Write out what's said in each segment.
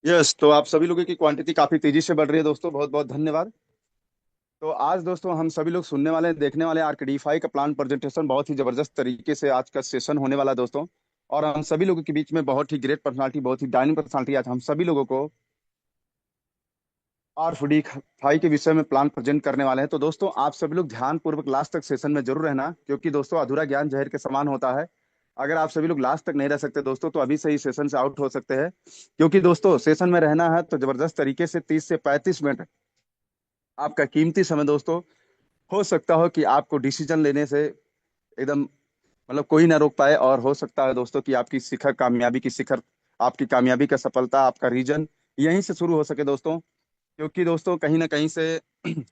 Yes, तो आप सभी लोगों की क्वांटिटी काफी तेजी से बढ़ रही है दोस्तों, बहुत बहुत धन्यवाद। तो आज दोस्तों हम सभी लोग सुनने वाले हैं, देखने वाले हैं आर्कडीफाई का प्लान प्रेजेंटेशन। बहुत ही जबरदस्त तरीके से आज का सेशन होने वाला है दोस्तों। और हम सभी लोगों के बीच में बहुत ही ग्रेट पर्सनालिटी, बहुत ही डायनिंग पर्सनालिटी आज हम सभी लोगों को आरफडी फाई के विषय में प्लान प्रेजेंट करने वाले हैं। तो दोस्तों आप सभी लोग ध्यान पूर्वक लास्ट तक सेशन में जरूर रहना, क्योंकि दोस्तों अधूरा ज्ञान जहर के समान होता है। अगर आप सभी लोग लास्ट तक नहीं रह सकते दोस्तों, तो अभी से ही सेशन से आउट हो सकते हैं। क्योंकि दोस्तों सेशन में रहना है तो जबरदस्त तरीके से 30 से 35 मिनट आपका कीमती समय दोस्तों। हो सकता हो कि आपको डिसीजन लेने से एकदम मतलब कोई ना रोक पाए, और हो सकता है दोस्तों कि आपकी शिखर कामयाबी की शिखर, आपकी कामयाबी का सफलता, आपका रीजन यहीं से शुरू हो सके दोस्तों। क्योंकि दोस्तों कहीं ना कहीं से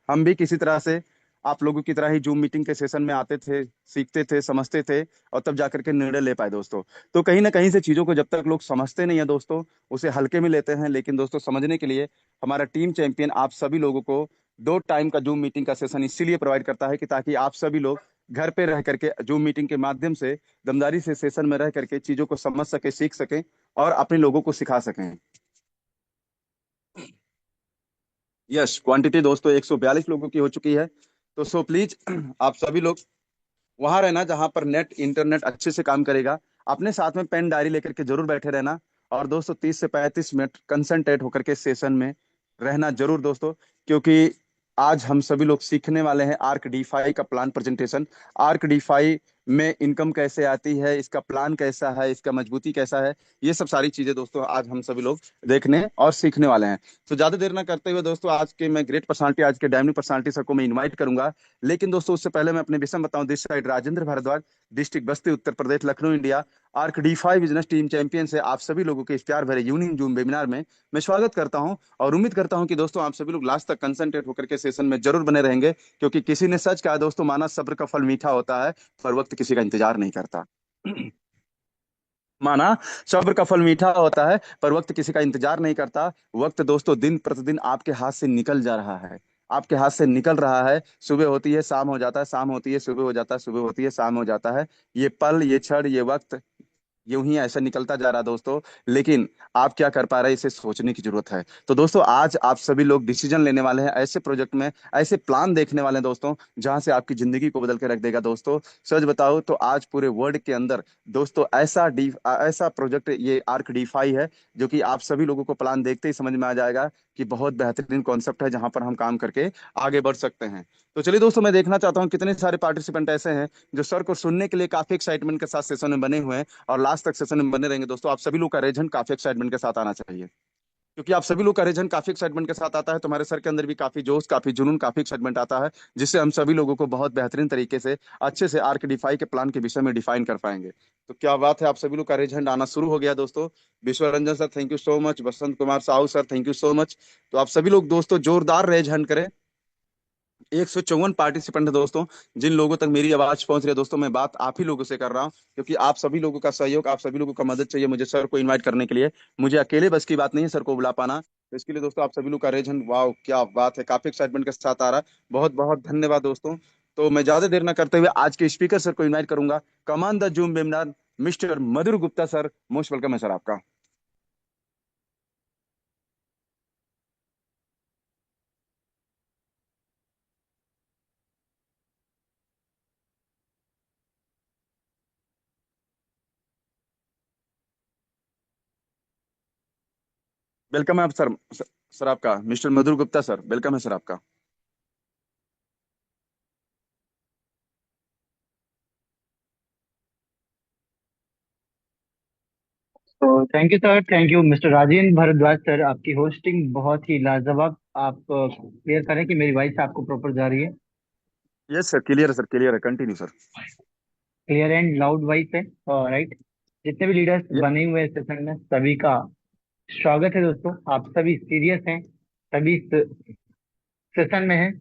हम भी किसी तरह से आप लोगों की तरह ही जूम मीटिंग के सेशन में आते थे, सीखते थे, समझते थे, और तब जाकर के निर्णय ले पाए दोस्तों। तो कहीं ना कहीं से चीजों को जब तक लोग समझते नहीं है दोस्तों, उसे हल्के में लेते हैं। लेकिन दोस्तों समझने के लिए हमारा टीम चैंपियन आप सभी लोगों को 2 टाइम का जूम मीटिंग का सेशन इसीलिए प्रोवाइड करता है कि ताकि आप सभी लोग घर पे रह करके जूम मीटिंग के माध्यम से दमदारी से सेशन में रह करके चीजों को समझ सके, सीख सकें, और अपने लोगों को सिखा सकें। यस, क्वांटिटी दोस्तों 142 लोगों की हो चुकी है। तो सो प्लीज आप सभी लोग वहां रहना जहां पर नेट इंटरनेट अच्छे से काम करेगा। अपने साथ में पेन डायरी लेकर के जरूर बैठे रहना। और दोस्तों 30 से 35 मिनट कंसंट्रेट होकर के सेशन में रहना जरूर दोस्तों। क्योंकि आज हम सभी लोग सीखने वाले हैं आर्क डीफाई का प्लान प्रेजेंटेशन। आर्क डीफाई में इनकम कैसे आती है, इसका प्लान कैसा है, इसका मजबूती कैसा है, ये सब सारी चीजें दोस्तों आज हम सभी लोग देखने और सीखने वाले हैं। तो ज्यादा देर ना करते हुए दोस्तों, आज के मैं ग्रेट पर्सनालिटी, आज के डायमंड पर्सनालिटी सबको मैं इनवाइट करूंगा। लेकिन दोस्तों उससे पहले मैं अपने विषय में बताऊं। This side Rajendra Bhardwaj, district Basti, Uttar Pradesh, Lucknow, India. Arc D five business team champion से आप सभी लोगों के इस प्यार भरे यूनियन जूम वेबिनार में मैं स्वागत करता हूं। और उम्मीद करता हूं कि दोस्तों आप सभी लोग लास्ट तक कंसंट्रेट होकर के सेशन में जरूर बने रहेंगे। क्योंकि किसी ने सच कहा दोस्तों, माना सब्र का फल मीठा होता है, पर वक्त किसी का इंतजार नहीं करता। माना सब्र का फल मीठा होता है, पर वक्त किसी का इंतजार नहीं करता। वक्त दोस्तों दिन प्रतिदिन आपके हाथ से निकल जा रहा है, आपके हाथ से निकल रहा है। सुबह होती है, शाम हो जाता है, शाम होती है, सुबह हो जाता है, सुबह होती है, शाम हो जाता है। ये पल, ये क्षण, ये वक्त यूं ही ऐसा निकलता जा रहा है दोस्तों। लेकिन आप क्या कर पा रहे हैं, इसे सोचने की जरूरत है। तो दोस्तों आज आप सभी लोग डिसीजन लेने वाले हैं ऐसे प्रोजेक्ट में, ऐसे प्लान देखने वाले हैं दोस्तों, जहां से आपकी जिंदगी को बदल के रख देगा दोस्तों। सच बताओ तो आज पूरे वर्ल्ड के अंदर दोस्तों ऐसा प्रोजेक्ट ये आर्क डीफाई है, जो कि आप सभी लोगों को प्लान देखते ही समझ में आ जाएगा कि बहुत बेहतरीन कॉन्सेप्ट है, जहां पर हम काम करके आगे बढ़ सकते हैं। तो चलिए दोस्तों, मैं देखना चाहता हूँ कितने सारे पार्टिसिपेंट ऐसे हैं जो सर को सुनने के लिए काफी एक्साइटमेंट के साथ सेशन में बने हुए हैं, और लास्ट तक सेशन में बने रहेंगे दोस्तों। आप सभी लोग का रेजन काफी एक्साइटमेंट के साथ आना चाहिए। क्योंकि आप सभी लोग का रेजन काफी एक्साइटमेंट के साथ आता है, तुम्हारे सर के अंदर भी काफी जोश, काफी जुनून, काफी एक्साइटमेंट आता है, जिससे हम सभी लोगों को बहुत बेहतरीन तरीके से अच्छे से आर्क डिफाई के प्लान के विषय में डिफाइन कर पाएंगे। तो क्या बात है, आप सभी लोग का रेजन आना शुरू हो गया दोस्तों। विश्व Ranjan sir thank you so much, Basant Kumar Sahu sir thank you so much. तो आप सभी लोग दोस्तों जोरदार रेज हैंड करें। 154 पार्टिसिपेंट है दोस्तों। जिन लोगों तक मेरी आवाज पहुंच रही है दोस्तों, मैं बात आप ही लोगों से कर रहा हूं, क्योंकि आप सभी लोगों का सहयोग, आप सभी लोगों का मदद चाहिए मुझे सर को इनवाइट करने के लिए। मुझे अकेले बस की बात नहीं है सर को बुला पाना, तो इसके लिए दोस्तों आप सभी लोग का अरेंजमेंट, वाह क्या बात है, काफी एक्साइटमेंट के साथ आ रहा है। बहुत बहुत धन्यवाद दोस्तों। तो मैं ज्यादा देर ना करते हुए आज के स्पीकर सर को इनवाइट करूंगा। Come on the Zoom webinar, mister Madhur Gupta sir, most welcome है सर आपका। वेलकम है आप सर। सर आपका mister Madhur Gupta sir, welcome है सर आपका। तो thank you sir, thank you mister Rajendra Bhardwaj sir, आपकी होस्टिंग बहुत ही लाजवाब। आप क्लियर करें कि मेरी वॉइस आपको प्रॉपर जा रही है? यस सर, क्लियर है सर, क्लियर है, continue sir. Clear and loud voice है, राइट? जितने भी लीडर्स ये बने हुए हैं सेशन में, सभी का स्वागत है दोस्तों। आप सभी सीरियस हैं, सभी सेशन में हैं।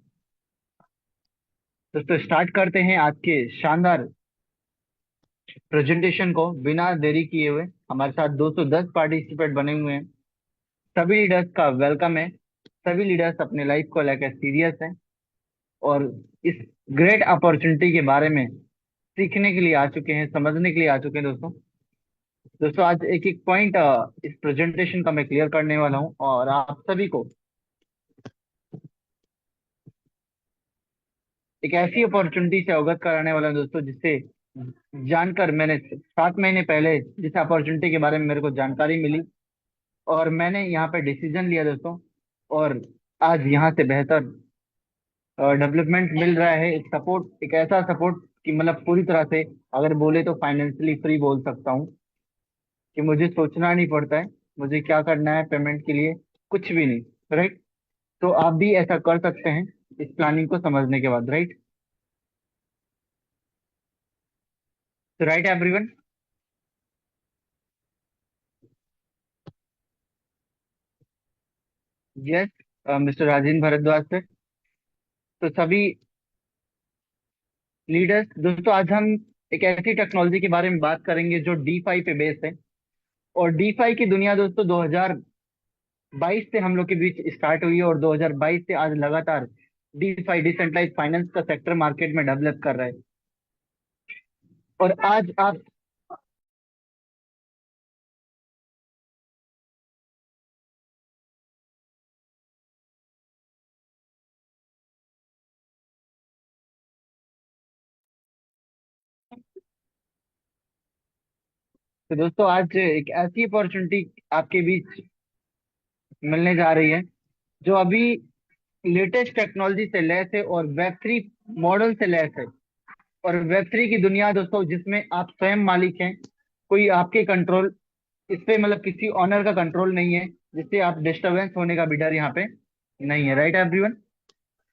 दोस्तों स्टार्ट करते हैं आज के शानदार प्रेजेंटेशन को बिना देरी किए हुए। हमारे साथ 210 पार्टिसिपेंट बने हुए हैं। सभी लीडर्स का वेलकम है। सभी लीडर्स अपने लाइफ को लेकर सीरियस हैं और इस ग्रेट अपॉर्चुनिटी के बारे में सीखने के लिए आ चुके हैं, समझने के लिए आ चुके हैं दोस्तों। दोस्तों आज एक एक पॉइंट इस प्रेजेंटेशन का मैं क्लियर करने वाला हूं और आप सभी को एक ऐसी अपॉर्चुनिटी से अवगत कराने वाला हूं दोस्तों, जिससे जानकर मैंने 7 महीने पहले जिस अपॉर्चुनिटी के बारे में मेरे को जानकारी मिली और मैंने यहाँ पे डिसीजन लिया दोस्तों, और आज यहाँ से बेहतर डेवलपमेंट मिल रहा है। एक सपोर्ट, एक ऐसा सपोर्ट कि मतलब पूरी तरह से, अगर बोले तो फाइनेंशियली फ्री बोल सकता हूँ, कि मुझे सोचना नहीं पड़ता है मुझे क्या करना है पेमेंट के लिए, कुछ भी नहीं। राइट? तो आप भी ऐसा कर सकते हैं इस प्लानिंग को समझने के बाद। राइट? तो right everyone. Yes mister Rajendra Bhardwaj sir. तो सभी लीडर्स दोस्तों, आज हम एक ऐसी टेक्नोलॉजी के बारे में बात करेंगे जो डी फाई पे बेस है। और डी फाई की दुनिया दोस्तों 2022 से हम लोग के बीच स्टार्ट हुई है और 2022 से आज लगातार डी फाई, डिसेंट्रलाइज फाइनेंस का सेक्टर मार्केट में डेवलप कर रहा है। और आज आप, तो दोस्तों आज एक ऐसी अपॉर्चुनिटी आपके बीच मिलने जा रही है जो अभी लेटेस्ट टेक्नोलॉजी से लैस है और वेब 3 मॉडल से लैस है। और वेब 3 की दुनिया दोस्तों, जिसमें आप स्वयं मालिक हैं, कोई आपके कंट्रोल इस पे मतलब किसी ऑनर का कंट्रोल नहीं है, जिससे आप डिस्टरबेंस होने का भी डर यहाँ पे नहीं है। Right everyone?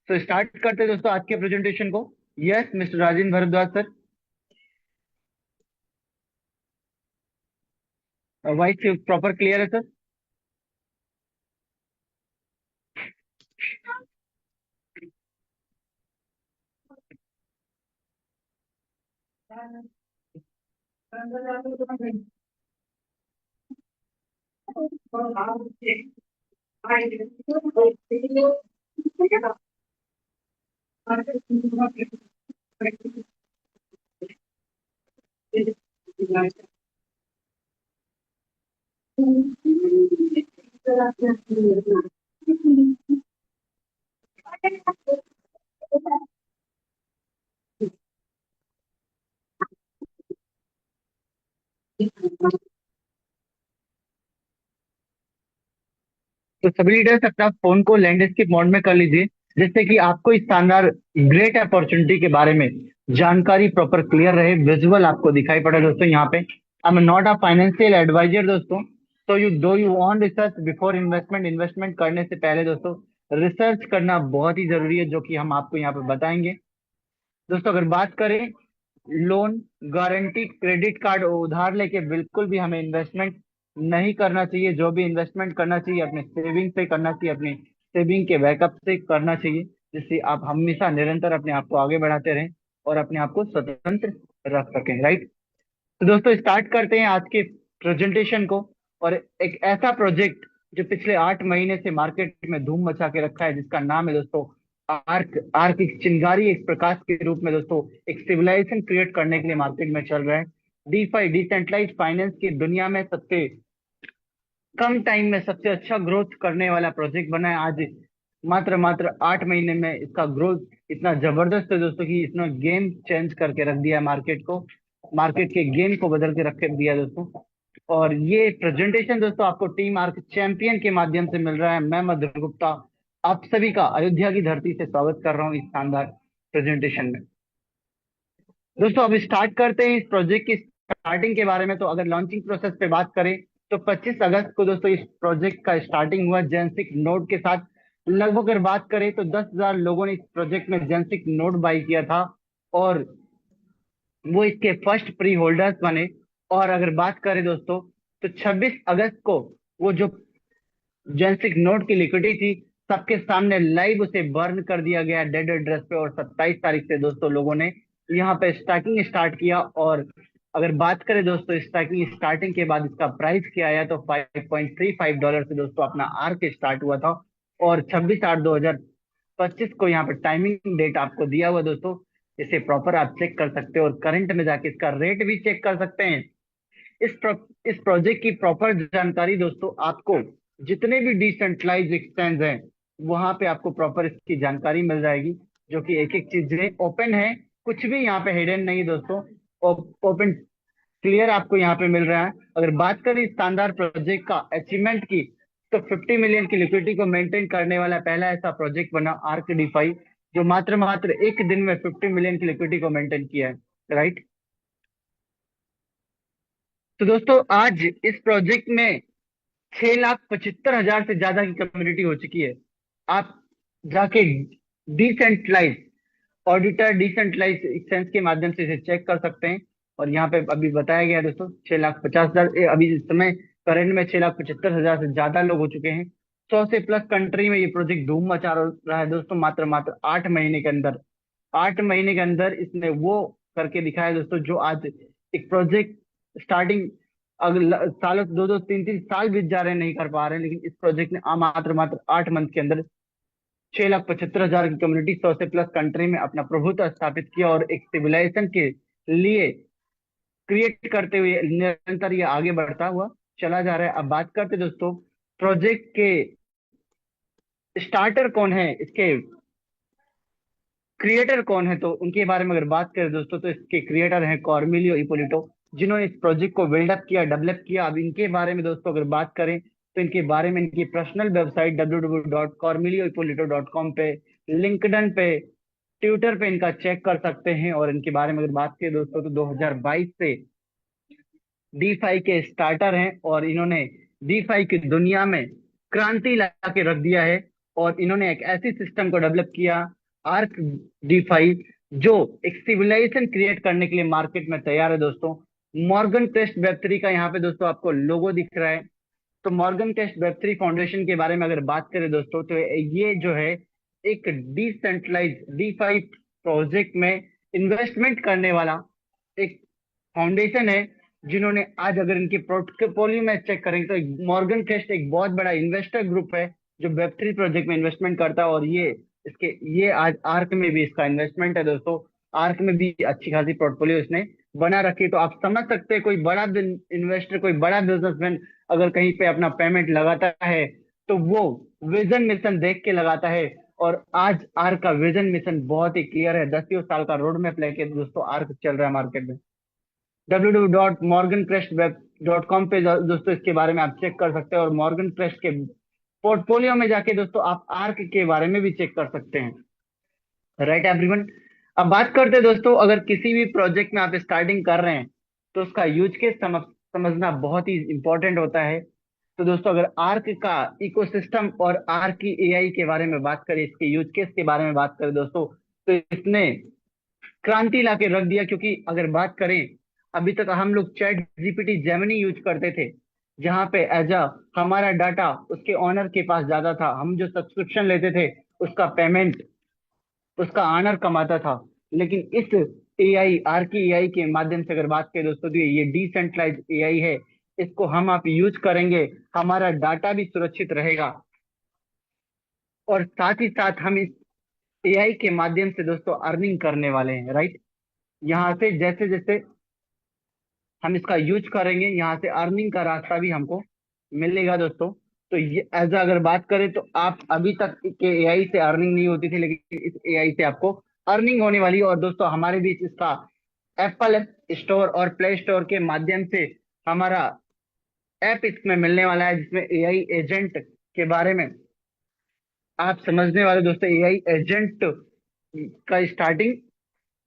तो स्टार्ट करते हैं दोस्तों आज के प्रेजेंटेशन को। Yes mister Rajendra Bhardwaj sir, voice proper clear है सर? तो सभी लीडर्स अपना फोन को लैंडस्केप मोड में कर लीजिए, जिससे कि आपको इस शानदार ग्रेट अपॉर्चुनिटी के बारे में जानकारी प्रॉपर क्लियर रहे, विजुअल आपको दिखाई पड़े दोस्तों। यहाँ पे I am not a financial advisor दोस्तों, तो you own research before investment. Investment करने से पहले दोस्तों रिसर्च करना बहुत ही जरूरी है, जो कि हम आपको यहाँ पे बताएंगे। दोस्तों अगर बात करें लोन, गारंटी, क्रेडिट कार्ड उधार लेके बिल्कुल भी हमें इन्वेस्टमेंट नहीं करना चाहिए। जो भी इन्वेस्टमेंट करना चाहिए अपने सेविंग से करना चाहिए, अपने सेविंग के बैकअप से करना चाहिए। जिससे आप हमेशा निरंतर अपने आप को आगे बढ़ाते रहें और अपने आप को स्वतंत्र रख सकें, राइट। तो दोस्तों स्टार्ट करते हैं आज के प्रेजेंटेशन को। और एक ऐसा प्रोजेक्ट जो पिछले 8 महीने से मार्केट में धूम मचा के रखा है, जिसका नाम है दोस्तों आर्क। आर्क एक चिंगारी, एक प्रकाश के रूप में दोस्तों एक सिविलाइजेशन क्रिएट करने के लिए मार्केट में चल रहा है। डीफाई डिसेंट्रलाइज फाइनेंस की दुनिया में सबसे कम टाइम में सबसे अच्छा ग्रोथ करने वाला प्रोजेक्ट बना है आज। मात्र मात्र 8 महीने में इसका ग्रोथ इतना जबरदस्त है दोस्तों कि इसने गेम चेंज करके रख दिया मार्केट को, मार्केट के गेम को बदल के रख दिया दोस्तों। और ये प्रेजेंटेशन दोस्तों आपको टीम आर्क चैंपियन के माध्यम से मिल रहा है। मैं मधुर गुप्ता आप सभी का अयोध्या की धरती से स्वागत कर रहा हूँ इस शानदार प्रेजेंटेशन में। दोस्तों अब स्टार्ट करते हैं इस प्रोजेक्ट की स्टार्टिंग के बारे में। तो अगर लॉन्चिंग प्रोसेस पे बात करें तो 25 अगस्त को दोस्तों इस प्रोजेक्ट का स्टार्टिंग हुआ जेंसिक नोड के साथ। लगभग अगर बात करें तो 10,000 लोगों ने इस प्रोजेक्ट में जेंसिक नोड बाई किया था और वो इसके फर्स्ट प्री होल्डर्स बने। और अगर बात करें दोस्तों तो 26 अगस्त को वो जो जेंसिक नोड की लिक्विडिटी थी सबके सामने लाइव उसे बर्न कर दिया गया डेड एड्रेस पे। और 27 तारीख से दोस्तों लोगों ने यहाँ पे स्टाकिंग स्टार्ट किया। और अगर बात करें दोस्तों स्टाकिंग स्टार्टिंग के बाद इसका प्राइस क्या आया तो $5.35 से दोस्तों अपना आर्क स्टार्ट हुआ था। और 26/8/2025 को यहाँ पे टाइमिंग डेट आपको दिया हुआ दोस्तों, इसे प्रॉपर आप चेक कर सकते हो और करंट में जाके इसका रेट भी चेक कर सकते हैं। इस प्रोजेक्ट की प्रॉपर जानकारी दोस्तों आपको जितने भी डिसेंट्रलाइज एक्सचेंज हैं वहां पे आपको प्रॉपर इसकी जानकारी मिल जाएगी, जो कि एक एक चीजें ओपन है, कुछ भी यहाँ पे हिडन नहीं दोस्तों, ओपन क्लियर आपको यहाँ पे मिल रहा है। अगर बात करें इस शानदार प्रोजेक्ट का अचीवमेंट की तो 50 मिलियन की लिक्विडिटी को मेंटेन करने वाला पहला ऐसा प्रोजेक्ट बना आर्क डिफाई, जो मात्र मात्र एक दिन में 50 मिलियन की लिक्विडिटी को मेंटेन किया है, राइट। तो दोस्तों आज इस प्रोजेक्ट में 6,75,000 से ज्यादा की कम्युनिटी हो चुकी है। आप जाके डिसेंट्रलाइज ऑडिटर डिसेंट्रलाइज एक्सचेंज के माध्यम से इसे चेक कर सकते हैं। और यहाँ पे अभी बताया गया है दोस्तों 6,50,000, अभी इस समय करंट में 6,75,000 से ज्यादा लोग हो चुके हैं। 100 से प्लस कंट्री में ये प्रोजेक्ट धूम मचा रहा है दोस्तों, मात्र मात्र 8 महीने के अंदर। 8 महीने के अंदर इसने वो करके दिखाया दोस्तों जो आज एक प्रोजेक्ट स्टार्टिंग अगले सालों 2-2 3-3 साल बीत जा रहे हैं नहीं कर पा रहे हैं, लेकिन इस प्रोजेक्ट ने मात्र मात्र 8 मंथ के अंदर 6,75,000 की कम्युनिटी 100 से प्लस कंट्री में अपना प्रभुत्व स्थापित किया और एक सिविलाइजेशन के लिए क्रिएट करते हुए निरंतर ये आगे बढ़ता हुआ चला जा रहा है। अब बात करते दोस्तों प्रोजेक्ट के स्टार्टर कौन है, इसके क्रिएटर कौन है, तो उनके बारे में अगर बात करें दोस्तों तो इसके क्रिएटर हैं कॉर्मिलियो इपोलिटो, जिन्होंने इस प्रोजेक्ट को बिल्डअप किया, डेवलप किया। अब इनके बारे में दोस्तों अगर बात करें तो इनके बारे में इनकी पर्सनल वेबसाइट www.cormilioipolito.com पे, लिंक्डइन पे, ट्विटर पे इनका चेक कर सकते हैं। और इनके बारे में अगर बात करें दोस्तों तो 2022 से डी के स्टार्टर हैं और इन्होंने डी की दुनिया में क्रांति ला के रख दिया है। और इन्होंने एक ऐसी सिस्टम को डेवलप किया आर्क डी जो एक सिविलाइजेशन क्रिएट करने के लिए मार्केट में तैयार है दोस्तों। मॉर्गन क्रेस्ट वेब3 का यहाँ पे दोस्तों आपको लोगो दिख रहा है। तो मॉर्गन क्रेस्ट वेब3 फाउंडेशन के बारे में अगर बात करें दोस्तों तो ये जो है एक डिसेंट्रलाइज डी प्रोजेक्ट में इन्वेस्टमेंट करने वाला एक फाउंडेशन है, जिन्होंने आज अगर इनके पोर्टफोलियो में चेक करेंगे तो मॉर्गन क्रेस्ट एक बहुत बड़ा इन्वेस्टर ग्रुप है जो वेब3 प्रोजेक्ट में इन्वेस्टमेंट करता है। और इसके ये आज आर्क में भी इसका इन्वेस्टमेंट है दोस्तों। आर्क में भी अच्छी खासी पोर्टफोलियो इसने बना रखी है। तो आप समझ सकते हैं कोई बड़ा इन्वेस्टर, कोई बड़ा बिजनेसमैन अगर कहीं पे अपना पेमेंट लगाता है तो वो विजन मिशन देख के लगाता है। और आज आर्क का विजन मिशन बहुत ही क्लियर है, 10 साल का रोड मैप लेके दोस्तों आर्क चल रहा है मार्केट में। www.morgancrestweb.com पे दोस्तों इसके बारे में आप चेक कर सकते हैं। और मॉर्गन क्रेस्ट के पोर्टफोलियो में जाके दोस्तों आप आर्क के बारे में भी चेक कर सकते हैं, राइट एवरीवन। अब बात करते हैं दोस्तों अगर किसी भी प्रोजेक्ट में आप स्टार्टिंग कर रहे हैं तो उसका यूज केस समझना बहुत ही इंपॉर्टेंट होता है। तो दोस्तों अगर आर्क का इकोसिस्टम और आर्क की एआई के बारे में बात करें, इसके यूज केस के बारे में बात करें दोस्तों, तो इसने क्रांति ला के रख दिया। क्योंकि अगर बात करें अभी तक हम लोग चैट जीपीटी जेमिनी यूज करते थे, जहां पे एज अ हमारा डाटा उसके ऑनर के पास जाता था, हम जो सब्सक्रिप्शन लेते थे उसका पेमेंट उसका ऑनर कमाता था। लेकिन इस एआई, आर की एआई के माध्यम से अगर बात करें दोस्तों, तो ये डिसेंट्रलाइज एआई है। इसको हम आप यूज करेंगे, हमारा डाटा भी सुरक्षित रहेगा, और साथ ही साथ हम इस एआई के माध्यम से दोस्तों अर्निंग करने वाले हैं, राइट। यहाँ से जैसे जैसे हम इसका यूज करेंगे, यहाँ से अर्निंग का रास्ता भी हमको मिलेगा दोस्तों। तो ये एज अगर बात करें तो आप अभी तक के एआई से अर्निंग नहीं होती थी, लेकिन इस एआई से आपको अर्निंग होने वाली है। और दोस्तों हमारे बीच इसका एप्पल स्टोर और प्ले स्टोर के माध्यम से हमारा ऐप इसमें मिलने वाला है, जिसमें एआई एजेंट के बारे में आप समझने वाले दोस्तों। एआई एजेंट का स्टार्टिंग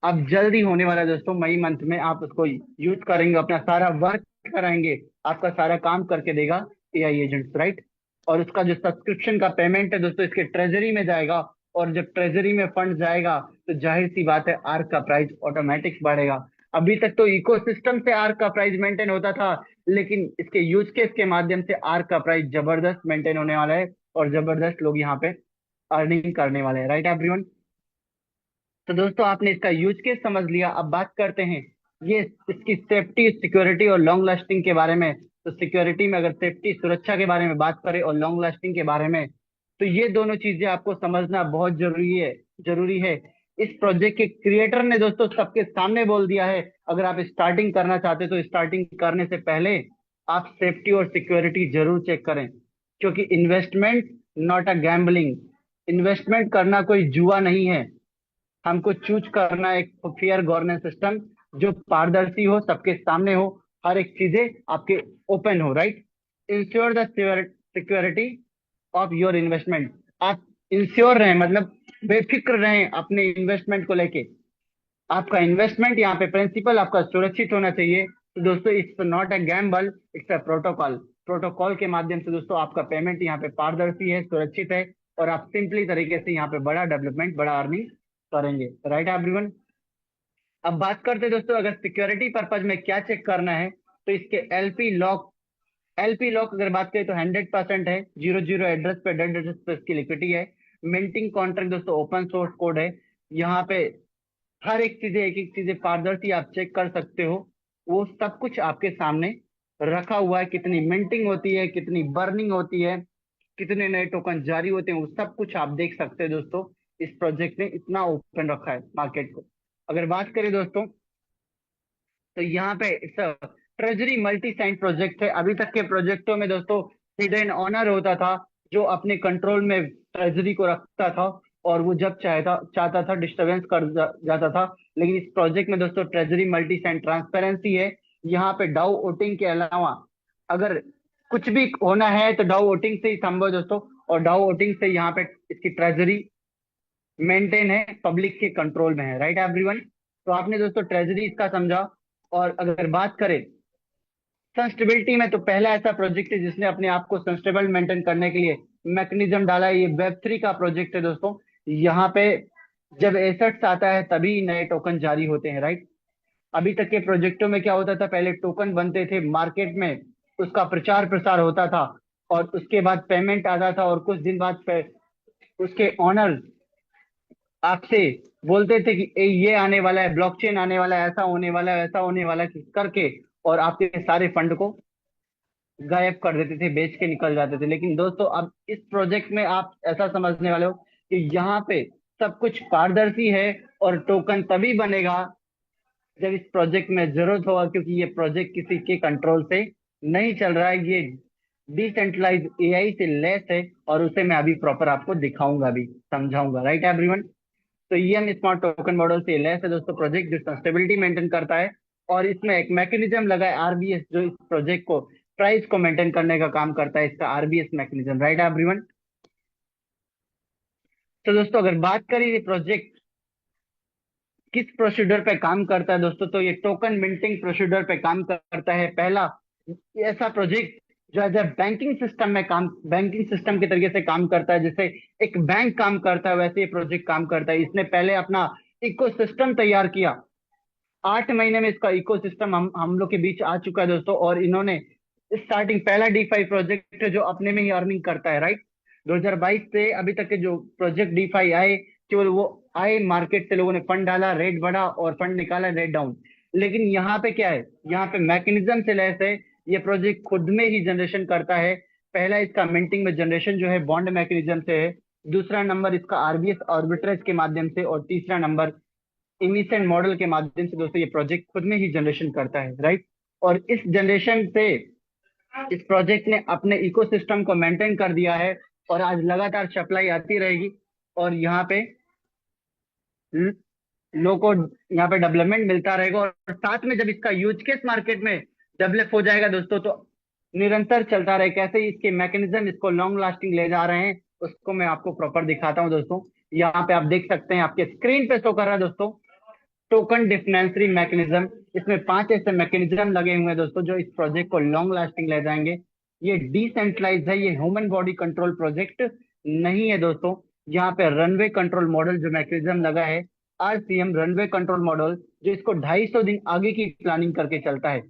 अब जल्दी होने वाला है दोस्तों, मई मंथ में आप उसको यूज करेंगे, अपना सारा वर्क कराएंगे, आपका सारा काम करके देगा एआई एजेंट्स, राइट। और उसका जो सब्सक्रिप्शन का पेमेंट है दोस्तों, इसके ट्रेजरी में जाएगा। और जब ट्रेजरी में फंड जाएगा तो जाहिर सी बात है, आर्क का प्राइस ऑटोमेटिक बढ़ेगा। अभी तक तो इकोसिस्टम से आर्क का प्राइस मेंटेन होता था, लेकिन इसके यूज केस के माध्यम से आर्क का प्राइस जबरदस्त मेंटेन होने वाला है, और जबरदस्त लोग यहाँ पे अर्निंग करने वाले हैं, राइट एवरीवन। तो दोस्तों आपने इसका यूज केस समझ लिया। अब बात करते हैं ये इसकी सेफ्टी, सिक्योरिटी और लॉन्ग लास्टिंग के बारे में। तो सिक्योरिटी में अगर सेफ्टी, सुरक्षा के बारे में बात करें, और लॉन्ग लास्टिंग के बारे में, तो ये दोनों चीजें आपको समझना बहुत जरूरी है। इस प्रोजेक्ट के क्रिएटर ने दोस्तों सबके सामने बोल दिया है, अगर आप स्टार्टिंग करना चाहते तो स्टार्टिंग करने से पहले आप सेफ्टी और सिक्योरिटी जरूर चेक करें, क्योंकि investment not a gambling. Investment करना कोई जुआ नहीं है। हमको चूज करना है एक फेयर गवर्नेंस सिस्टम, जो पारदर्शी हो, सबके सामने हो, हर एक चीजें आपके ओपन हो, right. Ensure the security of your investment. आप इंश्योर रहें, मतलब बेफिक्र रहें अपने इन्वेस्टमेंट को लेके। आपका इन्वेस्टमेंट यहाँ पे प्रिंसिपल आपका सुरक्षित होना चाहिए। तो दोस्तों it's not a gamble, it's a protocol. Protocol के माध्यम से दोस्तों आपका पेमेंट यहाँ पे पारदर्शी है, सुरक्षित है, और आप सिंपली तरीके से यहाँ पे बड़ा डेवलपमेंट, बड़ा अर्निंग करेंगे, राइट एवरीवन। अब बात करते हैं दोस्तों, अगर सिक्योरिटी पर्पज में क्या चेक करना है, तो इसके एलपी लॉक अगर बात करें तो 100% है। 00 एड्रेस पे, डेड एड्रेस पे इसकी लिक्विडिटी है। मिंटिंग कॉन्ट्रैक्ट दोस्तों ओपन सोर्स कोड है। यहाँ पे हर एक चीजें, एक एक चीजें पारदर्शी आप चेक कर सकते हो। वो सब कुछ आपके सामने रखा हुआ है, कितनी मिंटिंग होती है, कितनी बर्निंग होती है, कितने नए टोकन जारी होते हैं, वो सब कुछ आप देख सकते हैं दोस्तों। इस प्रोजेक्ट ने इतना ओपन रखा है मार्केट को। अगर बात करें दोस्तों, तो यहाँ पे ट्रेजरी मल्टी साइन प्रोजेक्ट है। अभी तक के प्रोजेक्टों में दोस्तों हिडन ऑनर होता था, जो अपने कंट्रोल में ट्रेजरी को रखता था, और वो जब चाहता था डिस्टरबेंस कर जाता था। लेकिन इस प्रोजेक्ट में दोस्तों ट्रेजरी मल्टी साइन ट्रांसपेरेंसी है। यहाँ पे डाउ वोटिंग के अलावा अगर कुछ भी होना है तो डाउ वोटिंग से ही संभव है दोस्तों। और डाउ वोटिंग से यहाँ पे इसकी ट्रेजरी मेंटेन है, पब्लिक के कंट्रोल में है, राइट एवरीवन। तो आपने दोस्तों ट्रेजरी इसका समझा। और अगर बात करें सस्टेनेबिलिटी में, तो पहला ऐसा प्रोजेक्ट है जिसने अपने आप को सस्टेनेबल मेंटेन करने के लिए मैकेनिज्म डाला है। ये वेब 3 का प्रोजेक्ट है दोस्तों। यहाँ पे जब एसेट्स आता है तभी नए टोकन जारी होते हैं, राइट। अभी तक के प्रोजेक्टों में क्या होता था, पहले टोकन बनते थे मार्केट में, उसका प्रचार प्रसार होता था, और उसके बाद पेमेंट आता था, और कुछ दिन बाद उसके ऑनर आपसे बोलते थे कि ये आने वाला है, ब्लॉकचेन आने वाला है, ऐसा होने वाला है, ऐसा होने वाला है करके, और आपके सारे फंड को गायब कर देते थे, बेच के निकल जाते थे। लेकिन दोस्तों अब इस प्रोजेक्ट में आप ऐसा समझने वाले हो कि यहाँ पे सब कुछ पारदर्शी है, और टोकन तभी बनेगा जब इस प्रोजेक्ट में जरूरत होगा, क्योंकि ये प्रोजेक्ट किसी के कंट्रोल से नहीं चल रहा है। ये डिसेंट्रलाइज एआई से लेस है, और उसे मैं अभी प्रॉपर आपको दिखाऊंगा भी, समझाऊंगा, राइट एवरीवन। तो ईएम स्मार्ट टोकन मॉडल से लेस है दोस्तों प्रोजेक्ट, जो स्टेबिलिटी मेंटेन करता है। और इसमें एक मैकेनिज्म लगा है आरबीएस, जो इस प्रोजेक्ट को प्राइस को मेंटेन करने का काम करता है, इसका आरबीएस मैकेनिज्म, राइट एवरीवन। तो दोस्तों अगर बात करें ये प्रोजेक्ट किस प्रोसीडर पे काम करता है दोस्तों, तो ये टोकन मिंटिंग प्रोसीडर पे काम करता है। पहला ऐसा प्रोजेक्ट जो है बैंकिंग सिस्टम के तरीके से काम करता है, जैसे एक बैंक काम करता है वैसे ये प्रोजेक्ट काम करता है। इसने पहले अपना इकोसिस्टम तैयार किया। 8 महीने में इसका इकोसिस्टम हम लोग के बीच आ चुका है दोस्तों। और इन्होंने स्टार्टिंग, पहला डीफाई प्रोजेक्ट है जो अपने में ही अर्निंग करता है, राइट। 2022 से अभी तक के जो प्रोजेक्ट डीफाई आए, केवल वो आए, मार्केट से लोगों ने फंड डाला, रेट बढ़ा, और फंड निकाला, रेट डाउन। लेकिन यहाँ पे क्या है, यहाँ पे मैकेनिज्म से लैस है। ये प्रोजेक्ट खुद में ही जनरेशन करता है। पहला इसका मिंटिंग में जनरेशन जो है बॉन्ड मैकेनिज्म से है। दूसरा नंबर इसका आरबीएस आर्बिट्रेज के माध्यम से, और तीसरा नंबर इमिसेंट मॉडल के माध्यम से दोस्तों ये प्रोजेक्ट खुद में ही जनरेशन करता है, राइट। और इस जनरेशन से इस प्रोजेक्ट ने अपने इकोसिस्टम को मेंटेन कर दिया है, और आज लगातार सप्लाई आती रहेगी। और यहाँ पे ल- लोगों को यहाँ पे डेवलपमेंट मिलता रहेगा, और साथ में जब इसका यूज केस मार्केट में डेवलप हो जाएगा दोस्तों, तो निरंतर चलता रहे। कैसे इसके मैकेनिज्म इसको लॉन्ग लास्टिंग ले जा रहे हैं, उसको मैं आपको प्रॉपर दिखाता हूँ दोस्तों। यहाँ पे आप देख सकते हैं, आपके स्क्रीन पे शो कर रहा है दोस्तों, टोकन डिफरेंशियरी मैकेनिज्म। इसमें 5 ऐसे मैकेनिज्म लगे हुए हैं दोस्तों, जो इस प्रोजेक्ट को लॉन्ग लास्टिंग ले जाएंगे। ये डिसेंट्रलाइज है, ये ह्यूमन बॉडी कंट्रोल प्रोजेक्ट नहीं है दोस्तों। यहाँ पे रनवे कंट्रोल मॉडल जो मैकेनिज्म लगा है, आरसीएम रनवे कंट्रोल मॉडल, जो इसको 250 दिन आगे की प्लानिंग करके चलता है।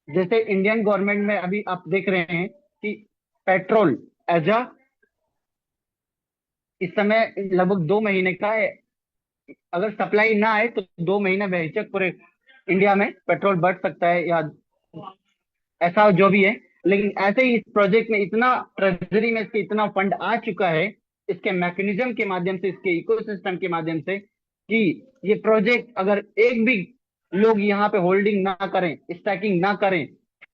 जैसे इंडियन गवर्नमेंट में अभी आप देख रहे हैं कि पेट्रोल एज अ इस समय लगभग 2 महीने का है। अगर सप्लाई ना आए तो 2 महीने बेहिचक पूरे इंडिया में पेट्रोल बढ़ सकता है, या ऐसा जो भी है। लेकिन ऐसे ही इस प्रोजेक्ट में इतना ट्रेजरी में इसके इतना फंड आ चुका है, इसके मैकेनिज्म के माध्यम से, इसके इकोसिस्टम के माध्यम से, कि ये प्रोजेक्ट अगर एक भी लोग यहाँ पे होल्डिंग ना करें, स्टैकिंग ना करें,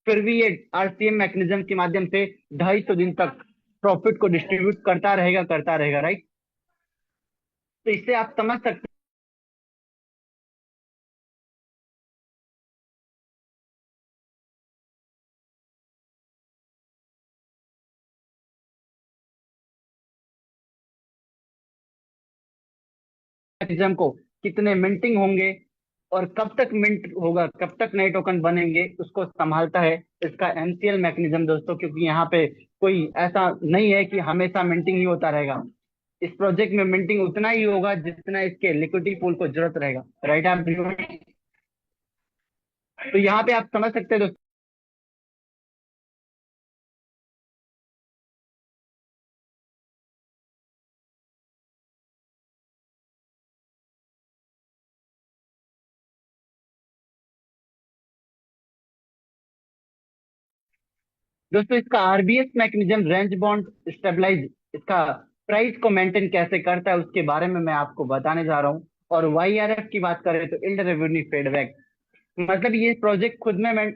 फिर भी ये आरसीएम मैकेनिज्म के माध्यम से 250 दिन तक प्रॉफिट को डिस्ट्रीब्यूट करता रहेगा, राइट। तो इससे आप समझ सकते हैं मैकेनिज्म को कितने मिंटिंग होंगे, और कब तक मिंट होगा, कब तक नए टोकन बनेंगे, उसको संभालता है इसका एमसीएल मैकेनिज्म दोस्तों। क्योंकि यहाँ पे कोई ऐसा नहीं है कि हमेशा मिंटिंग ही होता रहेगा। इस प्रोजेक्ट में मिंटिंग उतना ही होगा जितना इसके लिक्विडिटी पूल को जरूरत रहेगा, राइट आप। तो यहाँ पे आप समझ सकते हैं दोस्तों। दोस्तों इसका RBS mechanism range bond stabilize, इसका प्राइस को मेंटेन कैसे करता है उसके बारे में मैं आपको बताने जा रहा हूँ। और वाईआरएफ की बात करें तो इल्ड रेवेन्यू फीडबैक, मतलब ये प्रोजेक्ट खुद में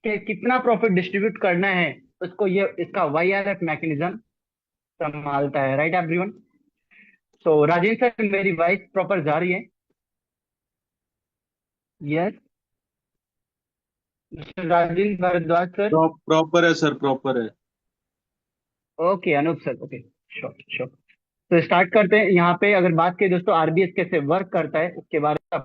कितना प्रॉफिट डिस्ट्रीब्यूट करना है, उसको ये इसका वाईआरएफ मैकेनिज्म संभालता है, right everyone. So Rajendra sir, मेरी वॉइस प्रॉपर जा रही है? Yes, mister Rajendra Bhardwaj sir. Proper है सर, प्रॉपर है। Okay Anoop sir, okay, sure sure. तो स्टार्ट करते हैं। यहाँ पे अगर बात करें दोस्तों आरबीएस कैसे वर्क करता है उसके बारे में।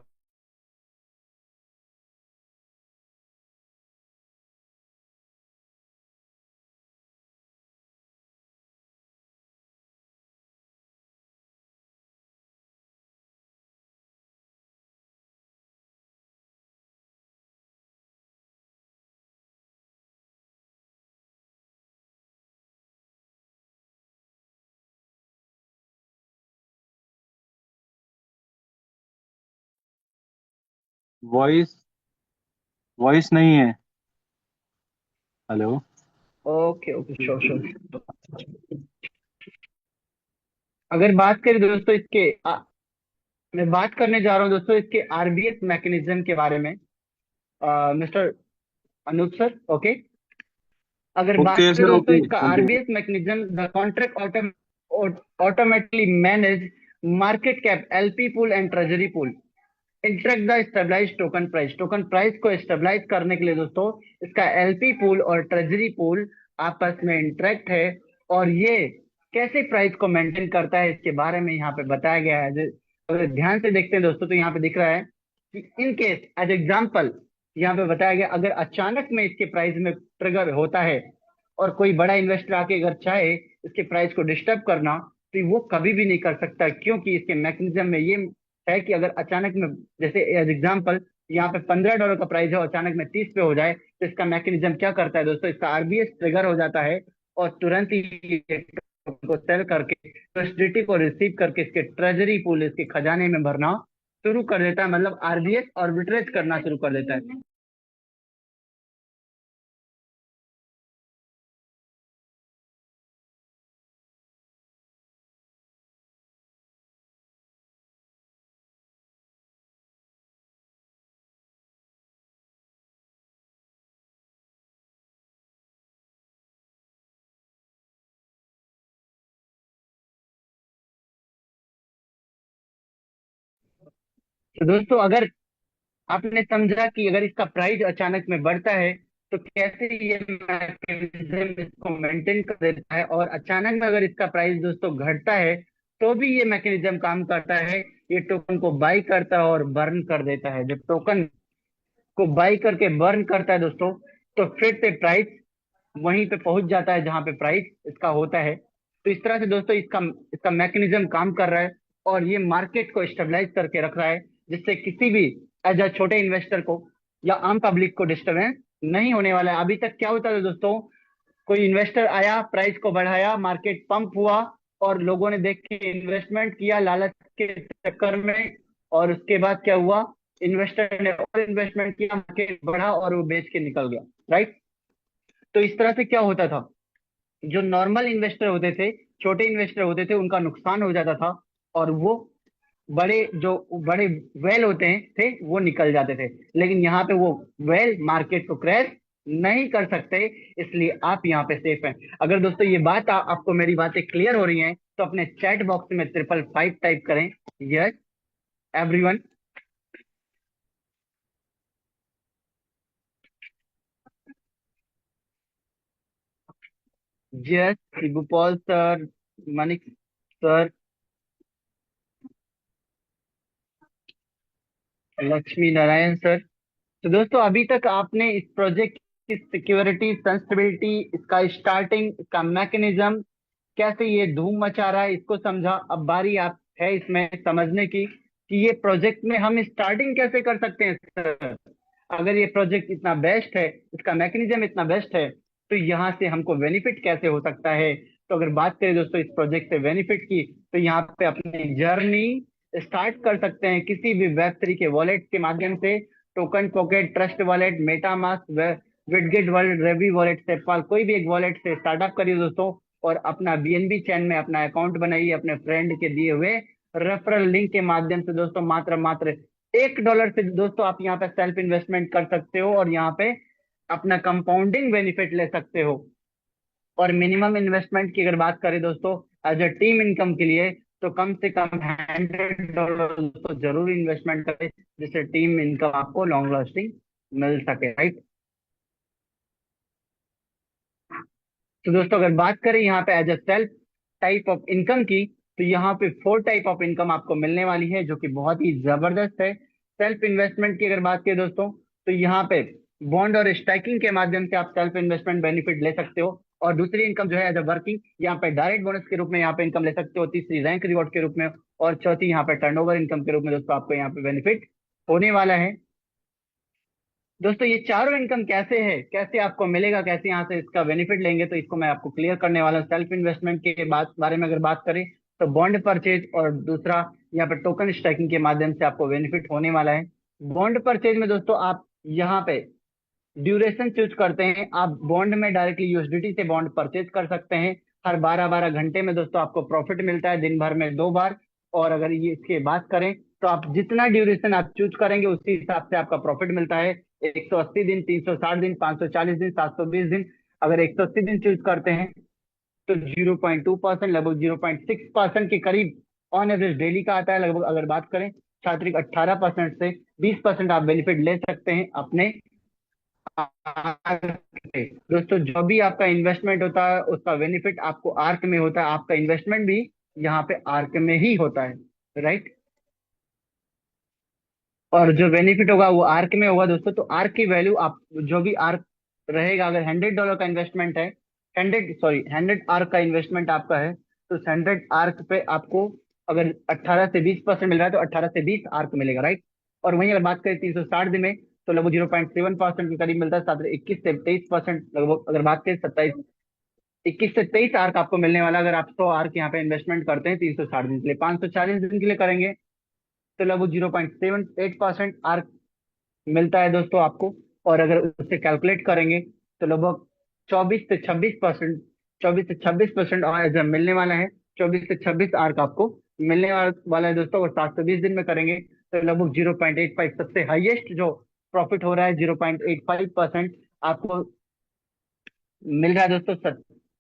वॉइस वॉइस नहीं है। Hello. Okay okay, sure sure. अगर बात करें दोस्तों मैं बात करने जा रहा हूँ दोस्तों इसके आरबीएस मैकेनिज्म के बारे में, मिस्टर अनूप सर, ओके। अगर बात ओके करें सर, दोस्तों ओके इसका continue. RBS mechanism, the contract automatically manage market cap, LP pool and treasury pool, interact the stabilize token price. Token price को स्टेबलाइज करने के लिए दोस्तों इसका एलपी पूल और ट्रेजरी पूल आपस में इंटरेक्ट है। और ये कैसे प्राइस को मेंटेन करता है इसके बारे में यहाँ पे बताया गया है। अगर ध्यान से देखते हैं दोस्तों, तो यहाँ पे दिख रहा है कि इन केस एज एग्जाम्पल, यहाँ पे बताया गया अगर अचानक में इसके प्राइस में ट्रिगर होता है, और कोई बड़ा इन्वेस्टर आके अगर चाहे इसके प्राइस को डिस्टर्ब करना, तो वो कभी भी नहीं कर सकता। क्योंकि इसके मैकेनिज्म में ये है कि अगर अचानक में, जैसे एज एग्जाम्पल यहाँ पे $15 का प्राइस है और अचानक में 30 पे हो जाए, तो इसका मैकेनिज्म क्या करता है दोस्तों, इसका आरबीएस ट्रिगर हो जाता है, और तुरंत ही को सेल करके यूएसडीटी को रिसीव करके इसके ट्रेजरी पूल, इसके खजाने में भरना शुरू कर देता है, मतलब आरबीएस आर्बिट्रेज करना शुरू कर देता है। तो दोस्तों अगर आपने समझा कि अगर इसका प्राइस अचानक में बढ़ता है तो कैसे ये मैकेनिज्म इसको मेंटेन कर देता है, और अचानक में अगर इसका प्राइस दोस्तों घटता है तो भी ये मैकेनिज्म काम करता है। ये टोकन को बाई करता है और बर्न कर देता है। जब टोकन को बाई करके बर्न करता है दोस्तों, तो फिर से प्राइस वहीं पे पहुंच जाता है जहां पे प्राइस इसका होता है। तो इस तरह से दोस्तों इसका इसका मैकेनिज्म काम कर रहा है, और ये मार्केट को स्टेबलाइज करके रख रहा है, जिससे किसी भी एज अ छोटे इन्वेस्टर को या आम पब्लिक को डिस्टर्बेंस नहीं होने वाला है। अभी तक क्या होता था दोस्तों, कोई इन्वेस्टर आया, प्राइस को बढ़ाया, मार्केट पंप हुआ और लोगों ने देख के इन्वेस्टमेंट किया लालच के चक्कर में, और उसके बाद क्या हुआ, इन्वेस्टर ने और इन्वेस्टमेंट किया, मार्केट बढ़ा और वो बेच के निकल गया, राइट। तो इस तरह से क्या होता था, जो नॉर्मल इन्वेस्टर होते थे, छोटे इन्वेस्टर होते थे, उनका नुकसान हो जाता था, और वो बड़े जो बड़े वेल होते हैं थे वो निकल जाते थे। लेकिन यहाँ पे वो वेल मार्केट को क्रैश नहीं कर सकते, इसलिए आप यहाँ पे सेफ हैं। अगर दोस्तों ये बात आपको मेरी बातें क्लियर हो रही हैं तो अपने चैट बॉक्स में 555 टाइप करें। Yes everyone. यस शिबूपाल सर, मनिक सर, लक्ष्मी नारायण सर। तो दोस्तों अभी तक आपने इस प्रोजेक्ट की सिक्योरिटी, सेंसिटिविटी, इसका स्टार्टिंग, इसका मैकेनिज्म, कैसे ये धूम मचा रहा है, इसको समझा। अब बारी आप है इसमें समझने की कि ये प्रोजेक्ट में हम स्टार्टिंग कैसे कर सकते हैं सर। अगर ये प्रोजेक्ट इतना बेस्ट है, इसका मैकेनिज्म इतना बेस्ट है, तो यहाँ से हमको बेनिफिट कैसे हो सकता है। तो अगर बात करें दोस्तों इस प्रोजेक्ट से बेनिफिट की, तो यहाँ पे अपनी जर्नी स्टार्ट कर सकते हैं किसी भी वेब3 के वॉलेट के माध्यम से। Token pocket, trust wallet, MetaMask, Bitget wallet, रेवी वॉलेट, सेटपाल, कोई भी एक वॉलेट से स्टार्टअप करिए दोस्तों, और अपना बीएनबी चैन में अपना अकाउंट बनाइए अपने फ्रेंड के दिए हुए रेफरल लिंक के माध्यम से दोस्तों। मात्र मात्र $1 से दोस्तों आप यहाँ पे सेल्फ इन्वेस्टमेंट कर सकते हो, और यहाँ पे अपना कंपाउंडिंग बेनिफिट ले सकते हो। और मिनिमम इन्वेस्टमेंट की अगर बात करें दोस्तों एज अ टीम इनकम के लिए, तो कम से कम $100 दोस्तों जरूर इन्वेस्टमेंट करें, जिससे टीम इनकम आपको लॉन्ग लास्टिंग मिल सके, राइट। तो दोस्तों अगर बात करें यहाँ पे as a self type of income की, तो यहाँ पे 4 टाइप ऑफ इनकम आपको मिलने वाली है, जो कि बहुत ही जबरदस्त है। सेल्फ इन्वेस्टमेंट की अगर बात करें दोस्तों, तो यहाँ पे बॉन्ड और स्टैकिंग के माध्यम से आप सेल्फ इन्वेस्टमेंट बेनिफिट ले सकते हो। और दूसरी इनकम जो है एज अ वर्किंग, यहाँ पे डायरेक्ट बोनस के रूप में यहाँ पे इनकम ले सकते हो। तीसरी रैंक रिवॉर्ड के रूप में, और चौथी यहाँ पे टर्नओवर इनकम के रूप में दोस्तों आपको यहाँ पे बेनिफिट होने वाला है। दोस्तों ये चारों इनकम कैसे है, कैसे आपको मिलेगा, कैसे यहाँ से इसका बेनिफिट लेंगे, तो इसको मैं आपको क्लियर करने वाला हूँ। सेल्फ इन्वेस्टमेंट के बारे में अगर बात करें, तो बॉन्ड परचेज और दूसरा यहाँ पे टोकन स्टैकिंग के माध्यम से आपको बेनिफिट होने वाला है। बॉन्ड परचेज में दोस्तों आप यहाँ पे ड्यूरेशन चूज करते हैं, आप बॉन्ड में डायरेक्टली यूएसडीटी से बॉन्ड परचेज कर सकते हैं। हर 12-12 घंटे में दोस्तों आपको प्रॉफिट मिलता है, दिन भर में 2 बार। और अगर ये इसके बात करें, तो आप जितना ड्यूरेशन आप चूज करेंगे उसी हिसाब से आपका प्रॉफिट मिलता है। 180 दिन, 360 दिन, 540 दिन, 720 दिन। अगर 180 दिन चूज करते हैं तो 0.2%, लगभग 0.6% के करीब ऑन एवरेज डेली का आता है लगभग। अगर बात करें छात्रिक 18% से 20% आप बेनिफिट ले सकते हैं अपने आर्क से। दोस्तों जो भी आपका इन्वेस्टमेंट होता है उसका बेनिफिट आपको आर्क में होता है, आपका इन्वेस्टमेंट भी यहाँ पे आर्क में ही होता है, राइट। और जो बेनिफिट होगा वो आर्क में होगा दोस्तों। तो आर्क की वैल्यू आप जो भी आर्क रहेगा, अगर $100 का इन्वेस्टमेंट है, 100 आर्क का इन्वेस्टमेंट आपका है, तो 100 आर्क पे आपको अगर 18 से 20% मिल रहा है, तो 18 से 20 आर्क मिलेगा, राइट। और वहीं अगर बात करें 360 दिन में, तो लगभग 0.7% के करीब मिलता है, साथ 21 से 23% लगभग। अगर बात करें 27 21 से 23 आर्क आपको मिलने वाला है। अगर आप 100 आर्क यहाँ पे इन्वेस्टमेंट करते हैं 360 दिन के लिए, 540 दिन के लिए करेंगे तो लगभग 0.78% आर्क मिलता है दोस्तों आपको। और अगर उससे कैलकुलेट करेंगे तो लगभग 24 से 26%, 24 से 26% और मिलने वाला है। 24 से 26 आर्क आपको मिलने वाला है दोस्तों। अगर 720 दिन में करेंगे तो लगभग 0.85, सबसे हाईएस्ट जो प्रॉफिट हो रहा है 0.85% आपको मिल रहा है दोस्तों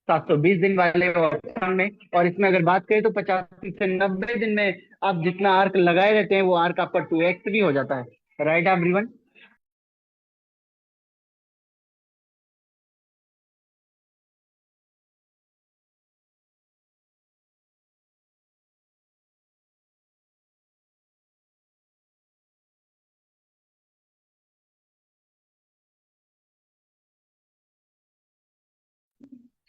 720 दिन वाले ऑप्शन में। और इसमें अगर बात करें तो 85 से 90 दिन में आप जितना आर्क लगाए रहते हैं वो आर्क आपका 2x भी हो जाता है। Right everyone.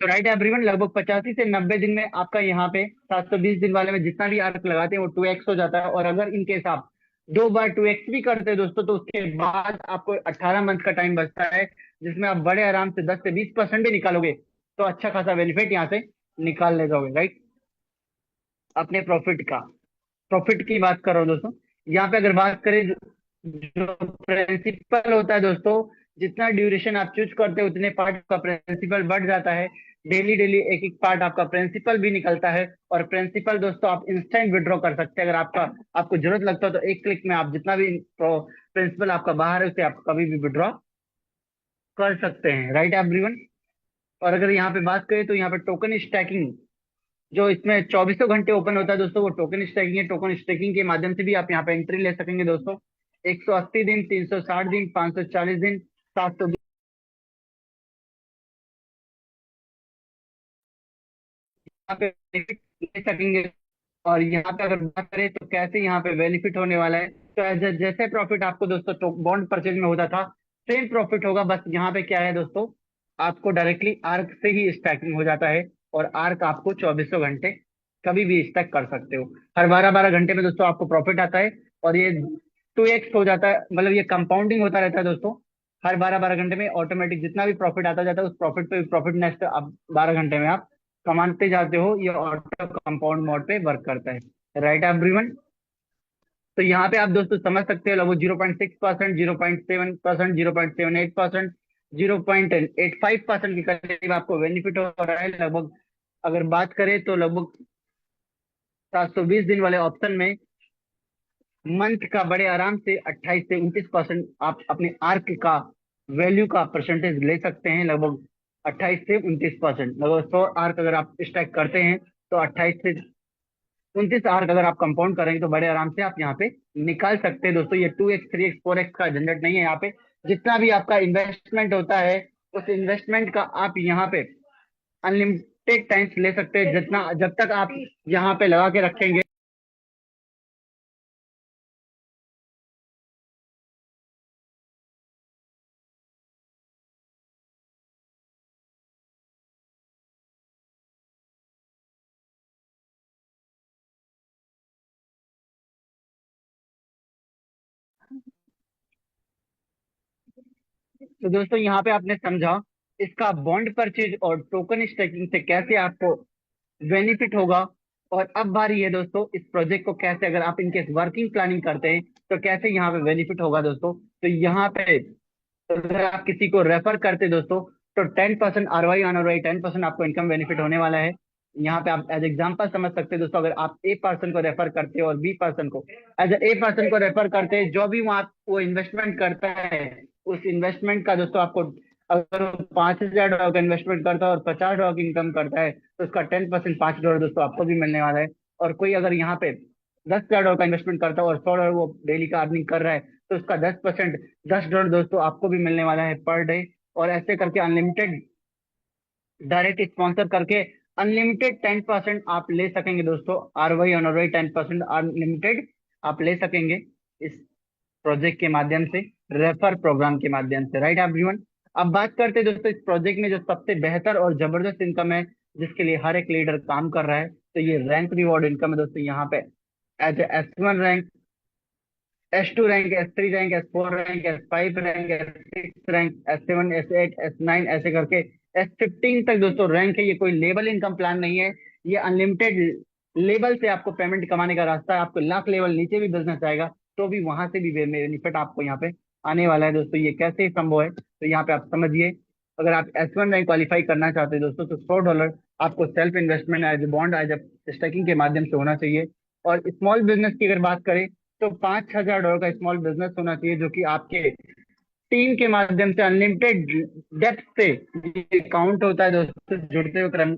तो राइट एवरीवन, लगभग 85 से 90 दिन में आपका यहाँ पे 720 दिन वाले में जितना भी आर्क लगाते हैं वो 2x हो जाता है। और अगर इनकेस आप 2 बार 2x भी करते हैं दोस्तों तो उसके बाद आपको 18 मंथ का टाइम बचता है, जिसमें आप बड़े आराम से 10 से 20% भी निकालोगे तो अच्छा खासा बेनिफिट यहाँ से निकाल ले जाओगे। राइट, अपने प्रॉफिट का, प्रॉफिट की बात कर रहा हूँ दोस्तों। यहाँ पे अगर बात करें जो प्रिंसिपल होता है दोस्तों, जितना ड्यूरेशन आप चूज करते हो उतने पार्ट का प्रिंसिपल बढ़ जाता है। डेली डेली एक एक पार्ट आपका प्रिंसिपल भी निकलता है। और प्रिंसिपल दोस्तों आप इंस्टेंट विड्रॉ कर सकते हैं। अगर आपको जरूरत लगता है तो एक क्लिक में आप जितना भी प्रिंसिपल आपका बाहर है उसे आप कभी भी विड्रॉ कर सकते हैं। Right everyone. और अगर यहाँ पे बात करें तो यहाँ पे टोकन स्टैकिंग जो इसमें 24 घंटे ओपन होता है दोस्तों, वो टोकन स्टैकिंग है। टोकन स्टैकिंग के माध्यम से भी आप यहाँ पे एंट्री ले सकेंगे दोस्तों। 180 दिन, 360 दिन, 540 दिन, 720 यहाँ पे बेनिफिट ले सकेंगे। और यहाँ पे अगर बात करें तो कैसे यहाँ पे बेनिफिट होने वाला है, तो जैसे प्रॉफिट आपको दोस्तों बॉन्ड परचेज में होता था सेम प्रॉफिट होगा। बस यहाँ पे क्या है दोस्तों, आपको डायरेक्टली आर्क से ही स्टैकिंग हो जाता है। और आर्क आपको 2400 घंटे कभी भी स्टैक कर सकते हो। हर 12-12 घंटे में दोस्तों आपको प्रॉफिट आता है। और ये 2x हो जाता है, मतलब ये कंपाउंडिंग होता रहता है दोस्तों। हर 12-12 घंटे में ऑटोमेटिक जितना भी प्रॉफिट आता जाता है उस प्रॉफिट पे प्रॉफिट नेक्स्ट अब 12 घंटे में आप कमाते जाते हो। ये ऑटो कंपाउंड मोड पे वर्क करता है। Right everyone. तो यहाँ पे आप दोस्तों समझ सकते हो लगभग 0.6%, 0.7%, 0.78%, 0.85% के करीब आपको बेनिफिट हो रहा है लगभग। अगर बात करें तो लगभग 720 दिन वाले ऑप्शन में मंथ का बड़े आराम से 28 से 29% आप अपने आर्क का वैल्यू का परसेंटेज ले सकते हैं। लगभग 28 से 29%, लगभग 100 आर्क अगर आप स्टैक करते हैं तो 28 से 29 आर्क अगर आप कंपाउंड करेंगे तो बड़े आराम से आप यहाँ पे निकाल सकते हैं दोस्तों। ये 2x 3x 4x का झंझट नहीं है यहाँ पे। जितना भी आपका इन्वेस्टमेंट होता है उस इन्वेस्टमेंट का आप यहाँ पे अनलिमिटेड टाइम्स ले सकते हैं, जितना जब तक आप यहाँ पे लगा के रखेंगे। तो दोस्तों यहाँ पे आपने समझा इसका बॉन्ड परचेज और टोकन स्टेकिंग से कैसे आपको बेनिफिट होगा। और अब बारी है दोस्तों इस प्रोजेक्ट को कैसे, अगर आप इनके वर्किंग प्लानिंग करते हैं तो कैसे यहाँ पे बेनिफिट होगा दोस्तों। तो यहाँ पे अगर आप किसी को रेफर करते दोस्तों तो 10% ROI ऑन ROI, 10% आपको इनकम बेनिफिट होने वाला है। यहाँ पे आप एज एग्जांपल समझ सकते हैं दोस्तों, अगर आप ए पर्सन को रेफर करते हो और बी पर्सन को, एज ए पर्सन को रेफर करते हैं, जो भी वहाँ वो इन्वेस्टमेंट करता है उस इन्वेस्टमेंट का दोस्तों आपको, अगर वो $5000 का इन्वेस्टमेंट करता है और $50 की इनकम करता है तो उसका 10% $5 दोस्तों आपको भी मिलने वाला है। और कोई अगर यहाँ पे $10,000 का इन्वेस्टमेंट करता है और $100 वो डेली का अर्निंग कर रहा है तो उसका 10%, $10 दोस्तों आपको भी मिलने वाला है पर डे। और ऐसे करके अनलिमिटेड डायरेक्ट स्पॉन्सर करके अनलिमिटेड 10% आप ले सकेंगे दोस्तों। ROI ऑन ROI 10% अनलिमिटेड आप ले सकेंगे इस प्रोजेक्ट के माध्यम से, रेफर प्रोग्राम के माध्यम से। Right everyone. अब बात करते हैं दोस्तों इस प्रोजेक्ट में जो सबसे बेहतर और जबरदस्त इनकम है जिसके लिए हर एक लीडर काम कर रहा है, तो ये रैंक रिवॉर्ड इनकम है दोस्तों। यहाँ पे as S1 rank, S2 rank, S3 rank, S4 rank, S5 rank, S6 rank, S7, S8, S9 ऐसे करके S15 तक दोस्तों रैंक है। ये कोई लेवल इनकम प्लान नहीं है, ये अनलिमिटेड लेवल से आपको पेमेंट कमाने का रास्ता है। आपको लाख लेवल नीचे भी बिजनेस आएगा तो भी वहां से भी बेनिफिट आपको यहाँ पे आने वाला है दोस्तों। ये कैसे संभव है तो यहाँ पे आप समझिए। अगर आप S1 रैंक क्वालिफाई करना चाहते हैं दोस्तों तो $100 आपको self investment as a bond as a stacking के माध्यम से होना चाहिए। और स्मॉल बिजनेस की अगर बात करें तो $5000 का स्मॉल बिजनेस होना चाहिए, जो कि आपके टीम के माध्यम से अनलिमिटेड डेप्थ से ये काउंट होता है दोस्तों जुड़ते हुए क्रम।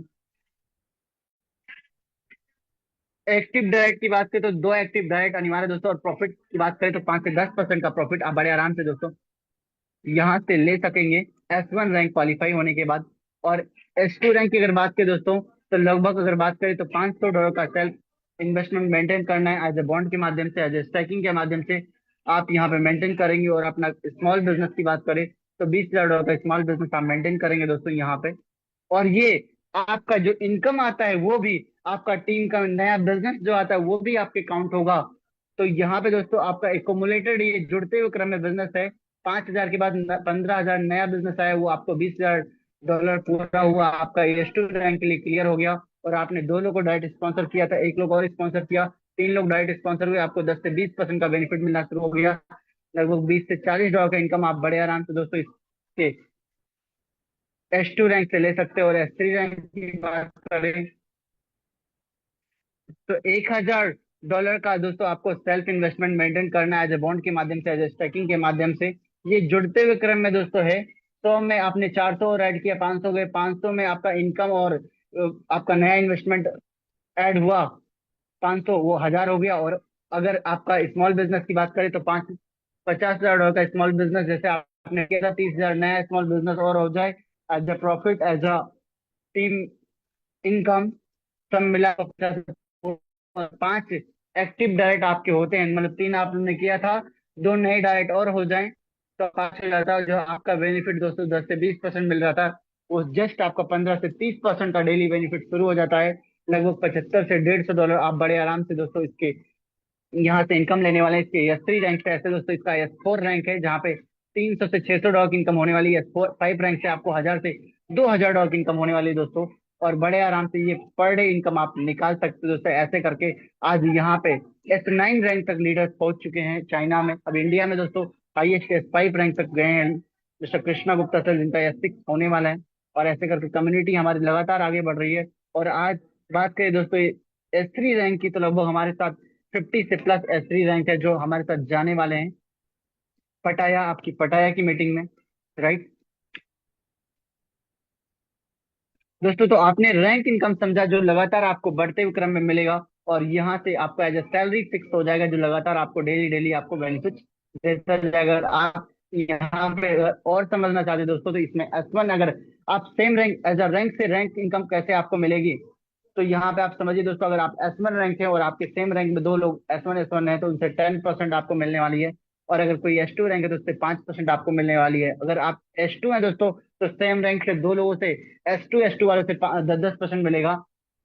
एक्टिव डायरेक्ट की बात करें तो 2 एक्टिव डायरेक्ट अनिवार्य दोस्तों। और प्रॉफिट की बात करें तो 5 से 10% का प्रॉफिट आप बड़े आराम से दोस्तों यहाँ से ले सकेंगे S1 रैंक क्वालिफाई होने के बाद। और S2 रैंक की अगर बात करें दोस्तों तो लगभग अगर बात करें तो $500 का सेल्फ इन्वेस्टमेंट मेंटेन करना है एज ए बॉन्ड के माध्यम से, एज ए स्टैकिंग के माध्यम से आप यहाँ पे मेंटेन करेंगे। और अपना स्मॉल बिजनेस की बात करें तो $20000 का स्मॉल बिजनेस आप मेंटेन करेंगे दोस्तों यहाँ पे। और ये आपका जो इनकम आता है वो भी आपका टीम का नया बिजनेस जो आता है वो भी आपके काउंट होगा। तो यहाँ पे दोस्तों आपका एकोमुलेटेड ये जुड़ते हुए क्रम में बिजनेस है। 5000 के बाद 15000 नया बिजनेस आया, वो आपको $20000 पूरा हुआ, आपका S2 रैंक के लिए क्लियर हो गया। और आपने 2 लोगों को डायरेक्ट स्पॉन्सर किया था, 1 लोग और स्पॉन्सर किया, 3 लोग डायरेक्ट स्पॉन्सर हुए, आपको 10 से 20% का बेनिफिट मिलना शुरू हो गया। लगभग $20 से $40 का इनकम आप बड़े आराम से दोस्तों इसके S2 रैंक से ले सकते हो। और S3 रैंक की बात करें तो $1000 का दोस्तों आपको सेल्फ इन्वेस्टमेंट मेंटेन करना है एज ए बॉन्ड के माध्यम से, एज ए स्टैकिंग के माध्यम से। ये जुड़ते हुए क्रम में दोस्तों है। 100 में आपने 400 और ऐड किया, 500 गए, 500 में आपका इनकम और आपका नया इन्वेस्टमेंट ऐड हुआ, 500 वो 1000 हो गया। और अगर आपका स्मॉल बिजनेस की बात करें तो 50,000 का स्मॉल बिजनेस जैसे आपने किया था, 30,000 नया स्मॉल बिजनेस और हो जाए as a profit as a team income, सब मिला तो 50। और 5 एक्टिव डायरेक्ट आपके होते हैं, मतलब 3 आपने किया था, 2 नए डायरेक्ट और हो जाएं तो 5 हो जाता है। जो आपका बेनिफिट दोस्तों 10 से 20% मिल रहा था वो जस्ट आपका 15 से 30% का डेली बेनिफिट शुरू हो जाता है। लगभग 75 से $150 आप बड़े आराम से दोस्तों इसके यहाँ से इनकम लेने वाले हैं। इसके S3 रैंक से ऐसे दोस्तों इसका S4 रैंक है जहाँ पे $300 से $600 की इनकम होने वाली है। S5 रैंक से आपको 1000 से $2000 की इनकम होने वाली है दोस्तों। और बड़े आराम से ये पर डे इनकम आप निकाल सकते हो दोस्तों। ऐसे करके आज यहाँ पे S9 रैंक तक लीडर्स पहुंच चुके हैं चाइना में। अब इंडिया में दोस्तों हाईएस्ट S5 रैंक तक गए हैं मिस्टर कृष्णा गुप्ता सर, जिनका S6 होने वाला है। और ऐसे करके कम्युनिटी हमारी लगातार आगे बढ़ रही है। और आज बात करें दोस्तों S3 रैंक की तो लगभग हमारे साथ 50 से प्लस S3 रैंक है जो हमारे साथ जाने वाले हैं पटाया, आपकी पटाया की मीटिंग में, राइट दोस्तों। तो आपने रैंक इनकम समझा जो लगातार आपको बढ़ते हुए क्रम में मिलेगा। और यहाँ से आपका एज ए सैलरी फिक्स हो जाएगा जो लगातार आपको डेली डेली आपको बेनिफिट देता जाएगा। अगर आप यहाँ पे और समझना चाहते हैं दोस्तों तो इसमें S1 अगर आप same rank as a rank से रैंक इनकम कैसे आपको मिलेगी तो यहाँ पे आप समझिए दोस्तों। अगर आप S1 रैंक है और आपके सेम रैंक में 2 लोग S1 है तो उनसे 10% आपको मिलने वाली है। और अगर कोई S2 रैंक है तो उससे 5% आपको मिलने वाली है। अगर आप S2 है दोस्तों तो सेम रैंक से 2 लोगों से S2 वाले से 10% मिलेगा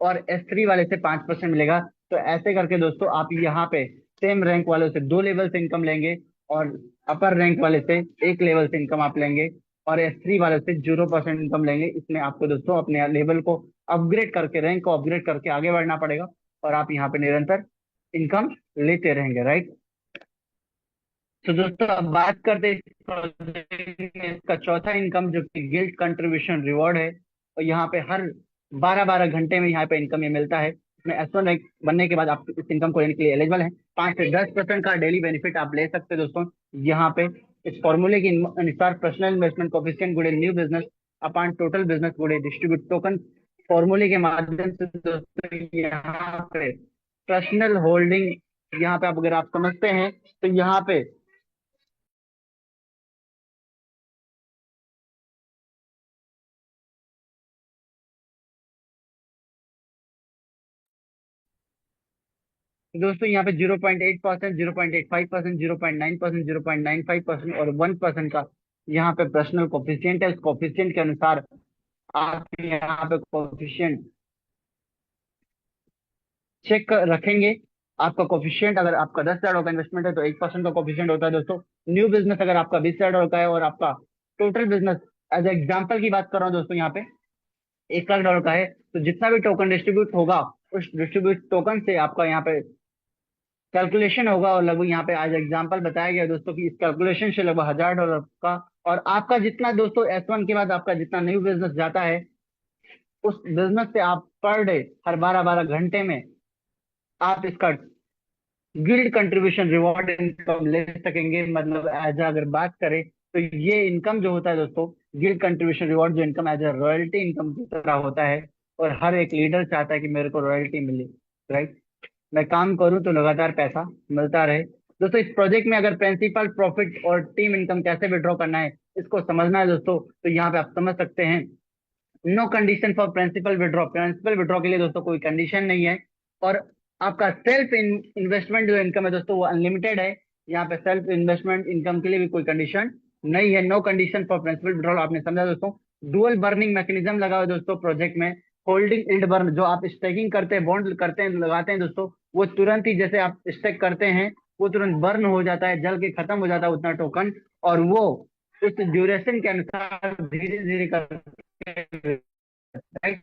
और S3 वाले से 5% मिलेगा। तो ऐसे करके दोस्तों आप यहाँ पे सेम रैंक वालों से 2 लेवल से इनकम लेंगे और अपर रैंक वाले से 1 लेवल से इनकम आप लेंगे और S3 वाले से 0% इनकम लेंगे। इसमें आपको दोस्तों अपने लेवल को अपग्रेड करके, रैंक को अपग्रेड करके आगे बढ़ना पड़ेगा और आप यहाँ पे निरंतर इनकम लेते रहेंगे, राइट। तो दोस्तों अब बात करते हैं इस प्रोजेक्ट में इसका चौथा इनकम जो कि गिल्ड कंट्रीब्यूशन रिवॉर्ड है। और यहाँ पे हर 12-12 घंटे में यहाँ पे इनकम ये मिलता है। इसमें S1 रैंक बनने के बाद आप इस इनकम को लेने के लिए एलिजिबल हैं। 5 से 10% का डेली बेनिफिट आप ले सकते हैं दोस्तों यहाँ पे। इस फॉर्मूले के अनुसार पर्सनल इन्वेस्टमेंट कोफिशिएंट गुणे new business upon total business गुणे डिस्ट्रीब्यूट टोकन फॉर्मूले के माध्यम से दोस्तों यहाँ पे पर्सनल होल्डिंग, यहाँ पे आप अगर आप समझते हैं तो यहाँ पे दोस्तों यहाँ पे 0.8%, 0.85%, 0.9%, 0.95% और 1% का यहाँ पे पर्सनल कोफिशिएंट है। उस कोफिशिएंट के अनुसार आप यहाँ पे कोफिशिएंट चेक रखेंगे। आपका कोफिशिएंट अगर आपका $10,000 का इन्वेस्टमेंट है तो 1% का कोफिशिएंट होता है दोस्तों। न्यू बिजनेस अगर आपका $20,000 का है और आपका टोटल बिजनेस एज एग्जाम्पल की बात कर रहा हूँ दोस्तों, यहाँ पे $1 लाख का है, तो जितना भी टोकन डिस्ट्रीब्यूट होगा, उस डिस्ट्रीब्यूट टोकन से आपका यहाँ पे कैलकुलेशन होगा, और लगभग यहाँ पे आज एग्जांपल बताया गया दोस्तों कि इस कैलकुलेशन से लगभग $1000 का, और आपका जितना दोस्तों S1 के बाद आपका जितना न्यू बिजनेस जाता है, उस बिजनेस से आप पर डे हर 12-12 घंटे में आप इसका गिल्ड कंट्रीब्यूशन रिवॉर्ड इनकम ले सकेंगे। मतलब एज अगर बात करें तो ये इनकम जो होता है दोस्तों, गिल्ड कंट्रीब्यूशन रिवॉर्ड जो income as a royalty income की तरह होता है, और हर एक लीडर चाहता है कि मेरे को रॉयल्टी मिले, राइट। मैं काम करूं तो लगातार पैसा मिलता रहे। दोस्तों इस प्रोजेक्ट में अगर प्रिंसिपल प्रॉफिट और टीम इनकम कैसे विड्रॉ करना है, इसको समझना है दोस्तों, तो यहाँ पे आप समझ सकते हैं। No condition for principal withdraw, principal withdraw के लिए दोस्तों कोई कंडीशन नहीं है। और आपका सेल्फ इन्वेस्टमेंट जो इनकम है दोस्तों वो अनलिमिटेड है। यहाँ पे सेल्फ इन्वेस्टमेंट इनकम के लिए भी कोई कंडीशन नहीं है। No condition for principal withdrawal, आपने समझा दोस्तों। डुअल बर्निंग मैकेनिज्म लगा हुआ है दोस्तों प्रोजेक्ट में। होल्डिंग इल्ड बर्न, जो आप स्टेकिंग करते हैं, बॉन्ड करते हैं, लगाते हैं दोस्तों, वो तुरंत ही जैसे आप स्टेक करते हैं वो तुरंत बर्न हो जाता है, जल के खत्म हो जाता है उतना टोकन, और वो उस ड्यूरेशन के अनुसार धीरे धीरे करके, राइट।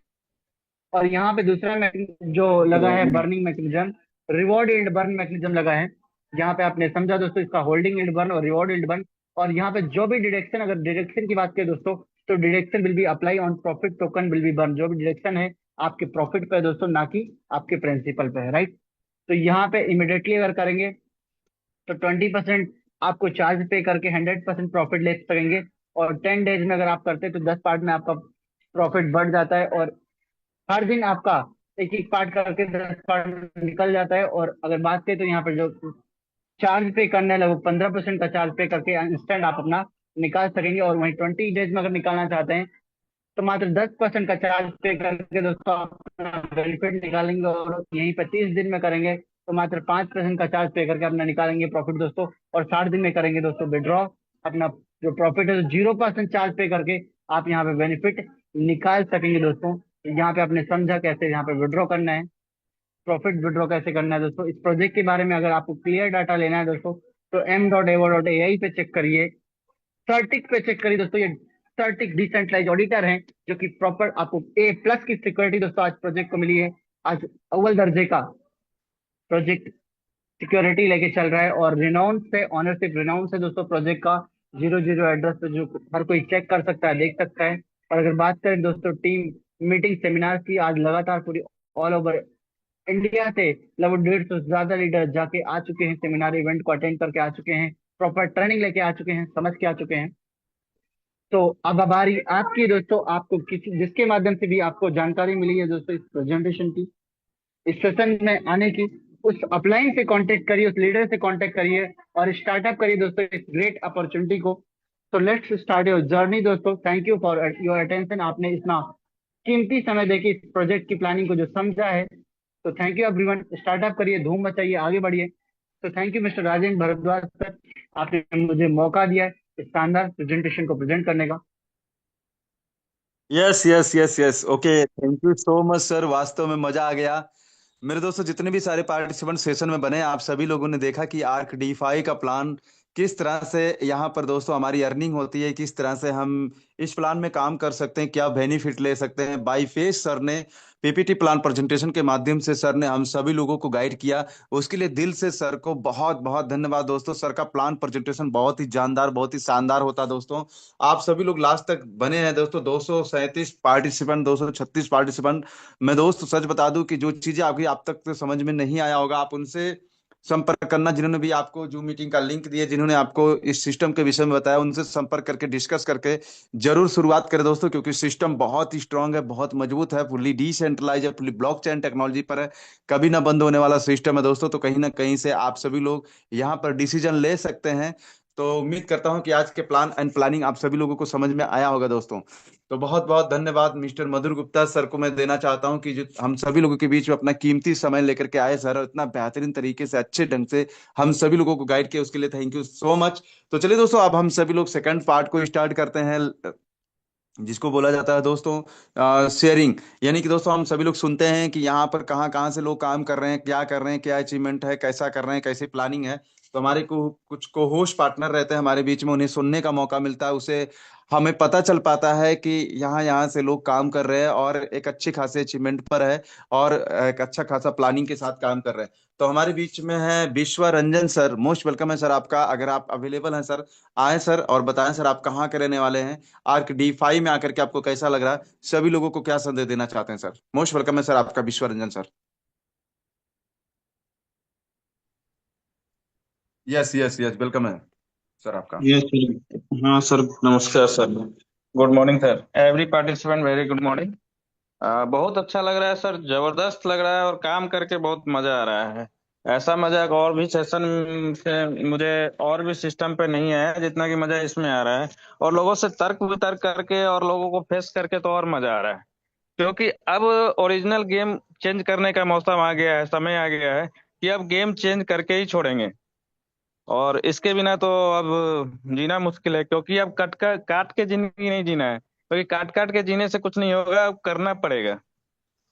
और यहाँ पे दूसरा जो लगा है burning mechanism, reward yield burn mechanism लगा है। यहाँ पे आपने समझा दोस्तों इसका होल्डिंग यील्ड बर्न और रिवॉर्ड यील्ड बर्न। और यहाँ पे जो भी डिडक्शन, अगर डिडक्शन की बात करें दोस्तों, तो deduction will be apply on profit, token will be burn. जो भी डिडक्शन है आपके प्रॉफिट पे है दोस्तों, ना कि आपके प्रिंसिपल पे है, राइट। तो यहाँ पे इमिडिएटली अगर करेंगे तो 20% आपको चार्ज पे करके 100% प्रॉफिट ले सकेंगे। और 10 डेज में अगर आप करते हैं तो 10 पार्ट में आपका प्रॉफिट बढ़ जाता है, और हर दिन आपका एक एक पार्ट करके 10 पार्ट निकल जाता है। और अगर बात करें तो यहाँ पर जो चार्ज पे करना है, लगभग 15% का चार्ज पे करके इंस्टेंट आप अपना निकाल सकेंगे। और वहीं 20 डेज में अगर निकालना चाहते हैं तो मात्र 10% का चार्ज पे करके दोस्तों आप अपना बेनिफिट निकालेंगे। और यहीं 25 दिन में करेंगे तो मात्र 5% का चार्ज पे करके अपना निकालेंगे प्रॉफिट दोस्तों। और 60 दिन में करेंगे दोस्तों विड्रॉ, अपना जो प्रॉफिट है 0% चार्ज पे करके आप यहाँ पे बेनिफिट निकाल सकेंगे दोस्तों। यहाँ पे आपने समझा कैसे यहाँ पे विड्रॉ करना है, प्रॉफिट विड्रॉ कैसे करना है दोस्तों। इस प्रोजेक्ट के बारे में अगर आपको क्लियर डाटा लेना है दोस्तों, तो m.evo.ai पे चेक करिए, सर्टिक पे चेक करिए दोस्तों। ये सर्टिक डिसेंट्रलाइज ऑडिटर हैं, जो कि प्रॉपर आपको A+ की सिक्योरिटी दोस्तों आज प्रोजेक्ट को मिली है। आज अव्वल दर्जे का प्रोजेक्ट सिक्योरिटी लेके चल रहा है, और रिनाउंस से ऑनरशिप रिनाउंस है दोस्तों प्रोजेक्ट का। 00 एड्रेस पे जो हर कोई चेक कर सकता है, देख सकता है। और अगर बात करें दोस्तों टीम मीटिंग सेमिनार की, आज लगातार पूरी ऑल ओवर इंडिया से लगभग 150 से ज्यादा लीडर जाके आ चुके हैं, सेमिनार इवेंट को अटेंड करके आ चुके हैं, प्रॉपर ट्रेनिंग लेके आ चुके हैं, समझ के आ चुके हैं। तो अब बारी आपकी दोस्तों, आपको किसी जिसके माध्यम से भी आपको जानकारी मिली है दोस्तों इस प्रेजेंटेशन की, इस सेशन में आने की, उस अपलाइन से कांटेक्ट करिए, उस लीडर से कांटेक्ट करिए, और स्टार्टअप करिए दोस्तों इस ग्रेट अपॉर्चुनिटी को। तो लेट्स स्टार्ट योर जर्नी दोस्तों। Thank you for your attention, आपने इतना कीमती समय देके इस प्रोजेक्ट की प्लानिंग को जो समझा है। तो थैंक यू एवरीवन, स्टार्टअप करिए, धूम मचाइए, आगे बढ़िए। तो thank you mister Rajendra Bhardwaj sir, आपने मुझे मौका दिया है इस शानदार प्रेजेंटेशन को प्रेजेंट करने का। Yes yes yes yes, okay, thank you so much sir, वास्तव में मजा आ गया। मेरे दोस्तों जितने भी सारे पार्टिसिपेंट सेशन में बने, आप सभी लोगों ने देखा कि आर्क डीफाई का प्लान किस तरह से यहाँ पर दोस्तों हमारी अर्निंग होती है, किस तरह से हम इस प्लान में काम कर सकते हैं, क्या बेनिफिट ले सकते हैं। बाई फेस सर ने पीपीटी प्लान प्रेजेंटेशन के माध्यम से सर ने हम सभी लोगों को गाइड किया। उसके लिए दिल से सर को बहुत बहुत धन्यवाद दोस्तों। सर का प्लान प्रेजेंटेशन बहुत ही जानदार, बहुत ही शानदार होता दोस्तों। आप सभी लोग लास्ट तक बने हैं दोस्तों। 237 पार्टिसिपेंट, 236 पार्टिसिपेंट। मैं दोस्त सच बता दूं कि जो चीजें आपकी आप तक तो समझ में नहीं आया होगा, आप उनसे संपर्क करना, जिन्होंने भी आपको जूम मीटिंग का लिंक दिया, जिन्होंने आपको इस सिस्टम के विषय में बताया, उनसे संपर्क करके डिस्कस करके जरूर शुरुआत करें दोस्तों। क्योंकि सिस्टम बहुत ही स्ट्रांग है, बहुत मजबूत है, फुल्ली डिसेंट्रलाइज है, फुल्ली ब्लॉकचेन टेक्नोलॉजी पर है, कभी ना बंद होने वाला सिस्टम है दोस्तों। तो कहीं ना कहीं से आप सभी लोग यहाँ पर डिसीजन ले सकते हैं। तो उम्मीद करता हूं कि आज के प्लान एंड प्लानिंग आप सभी लोगों को समझ में आया होगा दोस्तों। तो बहुत बहुत धन्यवाद मिस्टर मधुर गुप्ता सर को मैं देना चाहता हूं कि जो हम सभी लोगों के बीच में अपना कीमती समय लेकर के आए सर, और इतना बेहतरीन तरीके से अच्छे ढंग से हम सभी लोगों को गाइड किया, उसके लिए थैंक यू सो मच। तो चलिए दोस्तों, अब हम सभी लोग सेकंड पार्ट को स्टार्ट करते हैं, जिसको बोला जाता है दोस्तों शेयरिंग। यानी कि दोस्तों हम सभी लोग सुनते हैं कि यहाँ पर कहाँ कहाँ से लोग काम कर रहे हैं, क्या कर रहे हैं, क्या अचीवमेंट है, कैसा कर रहे हैं, कैसी प्लानिंग है। तो हमारे को कुछ को होस्ट पार्टनर रहते हैं हमारे बीच में, उन्हें सुनने का मौका मिलता है, उसे हमें पता चल पाता है कि यहाँ यहाँ से लोग काम कर रहे हैं और एक अच्छी खासी अचीवमेंट पर है, और एक अच्छा खासा प्लानिंग के साथ काम कर रहे हैं। तो हमारे बीच में है विश्व रंजन सर। मोस्ट वेलकम है सर आपका, अगर आप अवेलेबल हैं सर, आए सर और बताएं सर आप कहाँ के रहने वाले हैं, आर्क D5 में आकर के आपको कैसा लग रहा है, सभी लोगों को क्या संदेश देना चाहते हैं सर। मोस्ट वेलकम है सर आपका विश्व Ranjan sir. Yes yes yes, welcome है सर आपका। Yes sir. हाँ सर, नमस्कार sir. Good morning sir, every participant very good morning. बहुत अच्छा लग रहा है सर, जबरदस्त लग रहा है और काम करके बहुत मजा आ रहा है। ऐसा मजा एक और भी सेशन से मुझे और भी सिस्टम पे नहीं आया जितना कि मजा इसमें आ रहा है। और लोगों से तर्क वितर्क करके और लोगों को फेस करके तो और मजा आ रहा है, क्योंकि अब ओरिजिनल गेम चेंज करने का मौसम आ गया है, समय आ गया है कि अब गेम चेंज करके ही छोड़ेंगे। और इसके बिना तो अब जीना मुश्किल है, क्योंकि अब काट के जिंदगी नहीं जीना है, क्योंकि काट काट के जीने से कुछ नहीं होगा, अब करना पड़ेगा।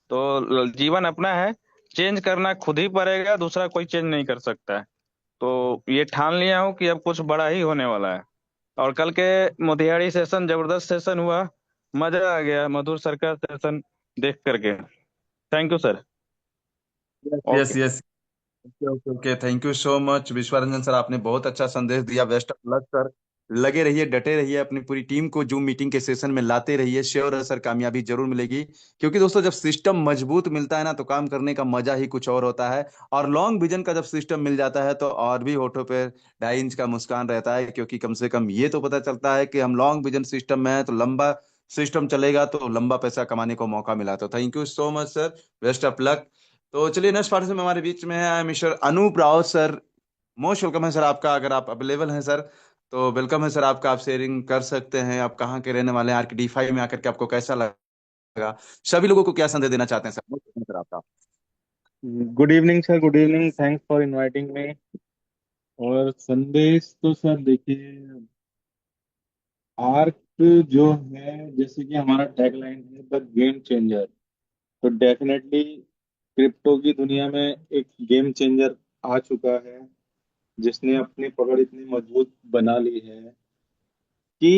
तो जीवन अपना है, चेंज करना खुद ही पड़ेगा, दूसरा कोई चेंज नहीं कर सकता है। तो ये ठान लिया हूँ कि अब कुछ बड़ा ही होने वाला है। और कल के मोतिहारी सेशन जबरदस्त सेशन हुआ, मजा आ गया मधुर सर का सेशन देख करके। Thank you sir. Yes okay. Yes, okay okay okay, thank you so much Vishwaranjan sir, आपने बहुत अच्छा संदेश दिया। बेस्ट ऑफ लक सर, लगे रहिए, डटे रहिए, अपनी पूरी टीम को जूम मीटिंग के सेशन में लाते रहिए, श्योर है सर कामयाबी जरूर मिलेगी। क्योंकि दोस्तों जब सिस्टम मजबूत मिलता है ना तो काम करने का मजा ही कुछ और होता है। और लॉन्ग विजन का जब सिस्टम मिल जाता है तो और भी होठों पे 2.5 इंच का मुस्कान रहता है, क्योंकि कम से कम ये तो पता चलता है कि हम लॉन्ग विजन सिस्टम में है तो लंबा सिस्टम चलेगा तो लंबा पैसा कमाने को मौका मिला। तो thank you so much sir, best of luck. तो चलिए नेक्स्ट पार्टिसिपेंट हमारे बीच में है mister Anoop Rao sir. Most welcome है सर आपका, अगर आप अवेलेबल हैं सर तो वेलकम है सर आपका, आप शेयरिंग कर सकते हैं, आप कहाँ के रहने वाले हैं, आर्क D5 में आकर के आपको कैसा लगा, सभी लोगों को क्या संदेश देना चाहते हैं सर। मोस्ट वेलकम सर आपका। Good evening sir, good evening, thanks for inviting me. और संदेश तो सर देखिए, आर्क जो है, जैसे कि हमारा टैगलाइन है द गेम चेंजर, तो डेफिनेटली क्रिप्टो की दुनिया में एक गेम चेंजर आ चुका है, जिसने अपनी पकड़ इतनी मजबूत बना ली है कि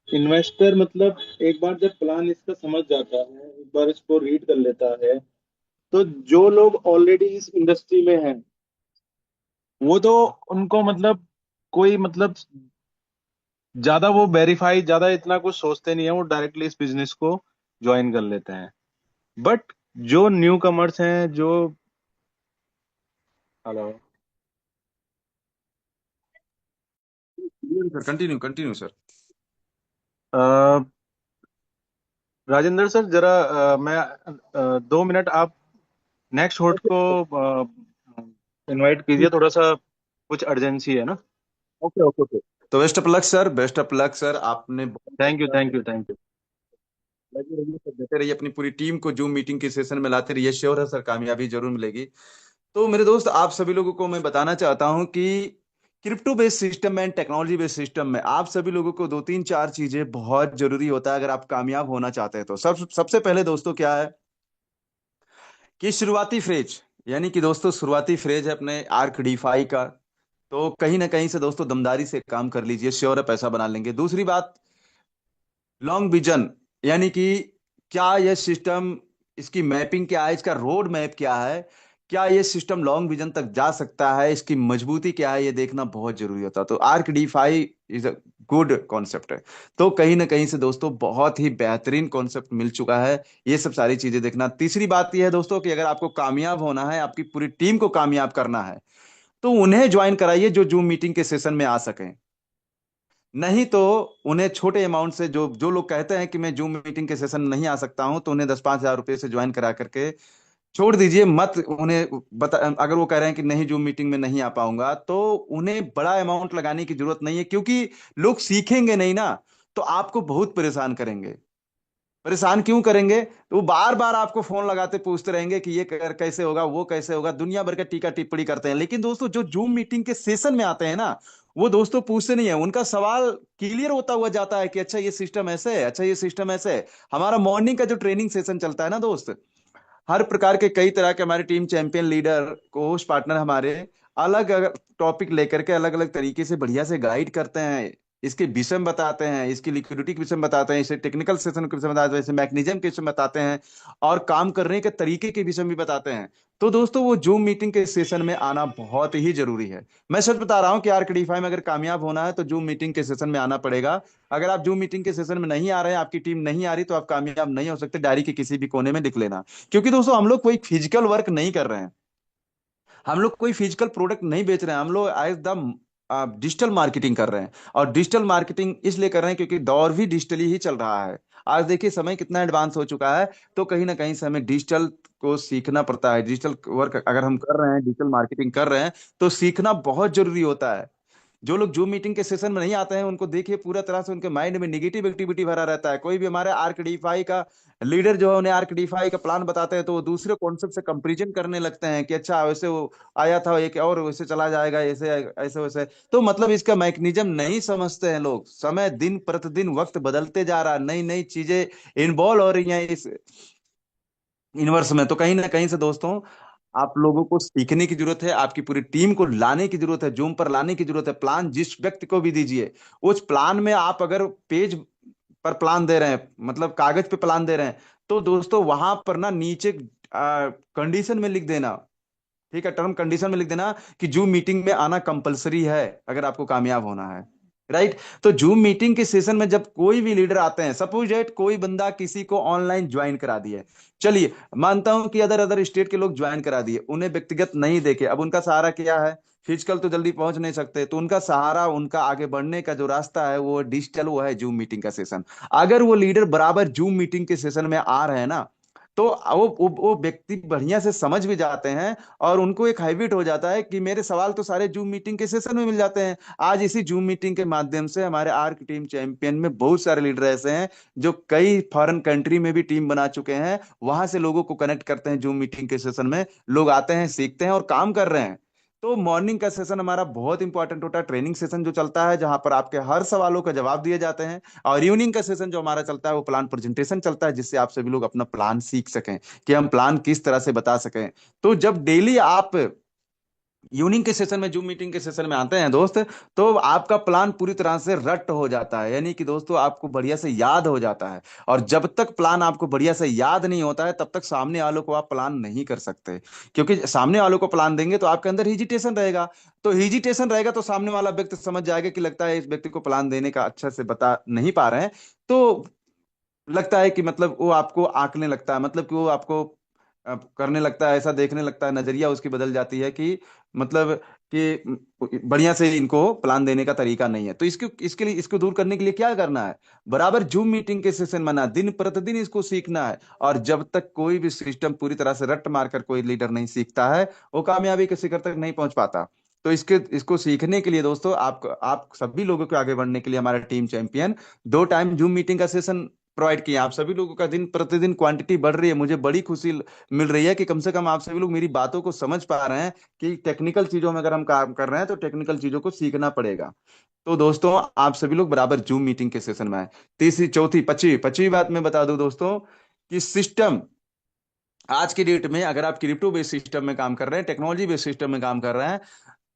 इन्वेस्टर मतलब एक बार जब प्लान इसका समझ जाता है, एक बार इसको रीड कर लेता है, तो जो लोग ऑलरेडी इस इंडस्ट्री में हैं वो तो उनको मतलब कोई मतलब ज्यादा वो वेरीफाई ज्यादा इतना कुछ सोचते नहीं है, वो डायरेक्टली इस बिजनेस को ज्वाइन कर लेते हैं। बट जो न्यू कमर्स हैं, जो hello sir continue continue sir. Rajendra sir जरा मैं 2 मिनट आप नेक्स्ट होस्ट ओके को इनवाइट कीजिए, थोड़ा सा कुछ अर्जेंसी है ना। Okay okay okay. तो best of luck sir, best of luck sir, आपने बहुत थैंक यू, अच्छा, थैंक यू, थैंक यू। लगे रहिए सर, डटे रहिए, अपनी पूरी टीम को जूम मीटिंग के सेशन में लाते रहिए, श्योर है सर कामयाबी जरूर मिलेगी। तो मेरे दोस्त आप सभी लोगों को मैं बताना चाहता हूं कि crypto based system and technology based system में आप सभी लोगों को दो तीन चार चीजें बहुत जरूरी होता है अगर आप कामयाब होना चाहते हैं। तो सबसे पहले दोस्तों क्या है कि शुरुआती फ्रेज, यानी कि दोस्तों शुरुआती फ्रेज है अपने आर्क D5 का, तो कहीं ना कहीं से दोस्तों दमदारी से काम कर लीजिए, श्योर है पैसा बना लेंगे। दूसरी बात, लॉन्ग विजन, यानी कि क्या यह सिस्टम, इसकी मैपिंग क्या है, इसका रोड मैप क्या है, क्या यह सिस्टम लॉन्ग विजन तक जा सकता है, इसकी मजबूती क्या है, यह देखना बहुत जरूरी होता है। तो arc D5 is a good concept है। तो कहीं ना कहीं से दोस्तों बहुत ही बेहतरीन कॉन्सेप्ट मिल चुका है, ये सब सारी चीजें देखना। तीसरी बात यह है दोस्तों कि अगर आपको कामयाब होना है, आपकी पूरी टीम को कामयाब करना है, तो उन्हें ज्वाइन कराइए जो जूम मीटिंग के सेशन में आ सकें। नहीं तो उन्हें छोटे अमाउंट से, जो जो लोग कहते हैं कि मैं जूम मीटिंग के सेशन में नहीं आ सकता हूं, तो उन्हें 10-5 हज़ार रुपए से ज्वाइन करा करके छोड़ दीजिए, मत उन्हें बता। अगर वो कह रहे हैं कि नहीं जूम मीटिंग में नहीं आ पाऊंगा, तो उन्हें बड़ा अमाउंट लगाने की जरूरत नहीं है, क्योंकि लोग सीखेंगे नहीं ना, तो आपको बहुत परेशान करेंगे। परेशान क्यों करेंगे, तो वो बार बार आपको फोन लगाते पूछते रहेंगे कि ये कैसे होगा, वो कैसे होगा, दुनिया भर का टीका टिप्पणी करते हैं। लेकिन दोस्तों जो जूम मीटिंग के सेशन में आते हैं ना, वो दोस्तों पूछते नहीं है, उनका सवाल क्लियर होता हुआ जाता है कि अच्छा ये सिस्टम ऐसे है, अच्छा ये सिस्टम ऐसे है। हमारा मॉर्निंग का जो ट्रेनिंग सेशन चलता है ना दोस्त, हर प्रकार के कई तरह के हमारे टीम चैंपियन लीडर को होस्ट पार्टनर हमारे अलग अलग टॉपिक लेकर के अलग अलग तरीके से बढ़िया से गाइड करते हैं, इसके विषय में बताते हैं, इसकी लिक्विडिटी के विषय में बताते हैं, इसे टेक्निकल सेशन के विषय में बताते हैं, इसे मैकेनिज्म के विषय में बताते हैं, और काम करने के तरीके के विषय में भी बताते हैं। तो दोस्तों वो जूम मीटिंग के सेशन में आना बहुत ही जरूरी है। मैं सच बता रहा हूँ कि आर्कडीफाई में अगर कामयाब होना है तो जूम मीटिंग के सेशन में आना पड़ेगा। अगर आप जूम मीटिंग के सेशन में नहीं आ रहे हैं, आपकी टीम नहीं आ रही, तो आप कामयाब नहीं हो सकते। डायरी के किसी भी कोने में लिख लेना। क्योंकि दोस्तों हम लोग कोई फिजिकल वर्क नहीं कर रहे हैं, हम लोग कोई फिजिकल प्रोडक्ट नहीं बेच रहे हैं, हम लोग एकदम डिजिटल मार्केटिंग कर रहे हैं। और डिजिटल मार्केटिंग इसलिए कर रहे हैं क्योंकि दौर भी डिजिटली ही चल रहा है। आज देखिए समय कितना एडवांस हो चुका है, तो कहीं ना कहीं से हमें डिजिटल को सीखना पड़ता है। डिजिटल वर्क अगर हम कर रहे हैं, डिजिटल मार्केटिंग कर रहे हैं, तो सीखना बहुत जरूरी होता है। जो लोग जूम मीटिंग के सेशन में नहीं आते हैं, उनको देखिए पूरा तरह से उनके माइंड में निगेटिव एक्टिविटी भरा रहता है। कोई भी हमारे आर्क डीफाई का लीडर जो है उन्हें आर्क डीफाई का प्लान बताते हैं, तो वो दूसरे कॉन्सेप्ट से कंपैरिजन करने लगते हैं कि अच्छा वैसे वो आया था एक और वैसे चला जाएगा, ऐसे ऐसे वैसे। तो मतलब इसका मैकेनिज्म नहीं समझते हैं लोग। समय दिन प्रतिदिन वक्त बदलते जा रहा है, नई नई चीजें इन्वॉल्व हो रही हैं इस यूनिवर्स में। तो कहीं ना कहीं से दोस्तों आप लोगों को सीखने की जरूरत है, आपकी पूरी टीम को लाने की जरूरत है, जूम पर लाने की जरूरत है। प्लान जिस व्यक्ति को भी दीजिए, उस प्लान में आप अगर पेज पर प्लान दे रहे हैं, मतलब कागज पे प्लान दे रहे हैं, तो दोस्तों वहां पर ना नीचे कंडीशन में लिख देना, ठीक है, टर्म कंडीशन में लिख देना कि जूम मीटिंग में आना कंपलसरी है अगर आपको कामयाब होना है। राइट। तो जूम मीटिंग के सेशन में जब कोई भी लीडर आते हैं, सपोज डेट कोई बंदा किसी को ऑनलाइन ज्वाइन करा दिए, चलिए मानता हूं कि अदर अदर स्टेट के लोग ज्वाइन करा दिए, उन्हें व्यक्तिगत नहीं देखे, अब उनका सहारा क्या है? फिजिकल तो जल्दी पहुंच नहीं सकते, तो उनका सहारा, उनका आगे बढ़ने का जो रास्ता है वो डिजिटल, वो है जूम मीटिंग का सेशन। अगर वो लीडर बराबर जूम मीटिंग के सेशन में आ रहे हैं ना, तो वो व्यक्ति बढ़िया से समझ भी जाते हैं, और उनको एक हैबिट हो जाता है कि मेरे सवाल तो सारे जूम मीटिंग के सेशन में मिल जाते हैं। आज इसी जूम मीटिंग के माध्यम से हमारे आर्क टीम चैंपियन में बहुत सारे लीडर ऐसे हैं जो कई फॉरेन कंट्री में भी टीम बना चुके हैं, वहां से लोगों को कनेक्ट करते हैं। जूम मीटिंग के सेशन में लोग आते हैं, सीखते हैं और काम कर रहे हैं। तो मॉर्निंग का सेशन हमारा बहुत इंपॉर्टेंट होता है, ट्रेनिंग सेशन जो चलता है जहां पर आपके हर सवालों का जवाब दिए जाते हैं। और इवनिंग का सेशन जो हमारा चलता है वो प्लान प्रेजेंटेशन चलता है, जिससे आप सभी लोग अपना प्लान सीख सकें कि हम प्लान किस तरह से बता सकें। तो जब डेली आप इवनिंग के सेशन में, जूम मीटिंग के सेशन में आते हैं दोस्त, तो आपका प्लान पूरी तरह से रट हो जाता है, यानी कि दोस्तों आपको बढ़िया से याद हो जाता है। और जब तक प्लान आपको बढ़िया से याद नहीं होता है, तब तक सामने वालों को आप प्लान नहीं कर सकते। क्योंकि सामने वालों को प्लान देंगे तो आपके अंदर हिजिटेशन रहेगा, तो हिजिटेशन रहेगा तो सामने वाला व्यक्ति समझ जाएगा कि लगता है इस व्यक्ति को प्लान देने का अच्छा से बता नहीं पा रहे हैं। तो लगता है कि मतलब वो आपको आंकने लगता है, मतलब कि वो आपको करने लगता है, ऐसा देखने लगता है, नजरिया उसकी बदल जाती है कि मतलब कि बढ़िया से इनको प्लान देने का तरीका नहीं है। तो इसके लिए, इसको दूर करने के लिए क्या करना है? बराबर जूम मीटिंग के सेशन बना, दिन प्रतिदिन इसको सीखना है। और जब तक कोई भी सिस्टम पूरी तरह से रट मारकर कोई लीडर नहीं सीखता है, वो कामयाबी के शिखर तक नहीं पहुंच पाता। तो इसको सीखने के लिए दोस्तों, आप सभी लोगों को आगे बढ़ने के लिए हमारा team champion 2 time zoom meeting का सेशन प्रोवाइड किया। आप सभी लोगों का दिन प्रतिदिन क्वांटिटी बढ़ रही है, मुझे बड़ी खुशी मिल रही है कि कम से कम आप सभी लोग मेरी बातों को समझ पा रहे हैं कि टेक्निकल चीजों में अगर हम काम कर रहे हैं तो टेक्निकल चीजों को सीखना पड़ेगा। तो दोस्तों आप सभी लोग बराबर जूम मीटिंग के सेशन में आए। तीसरी, चौथी, पांचवी पांचवी बात मैं बता दूं दोस्तों, कि सिस्टम, आज की डेट में अगर आप क्रिप्टो बेस्ड सिस्टम में काम कर रहे हैं, टेक्नोलॉजी बेस्ड सिस्टम में काम कर रहे हैं,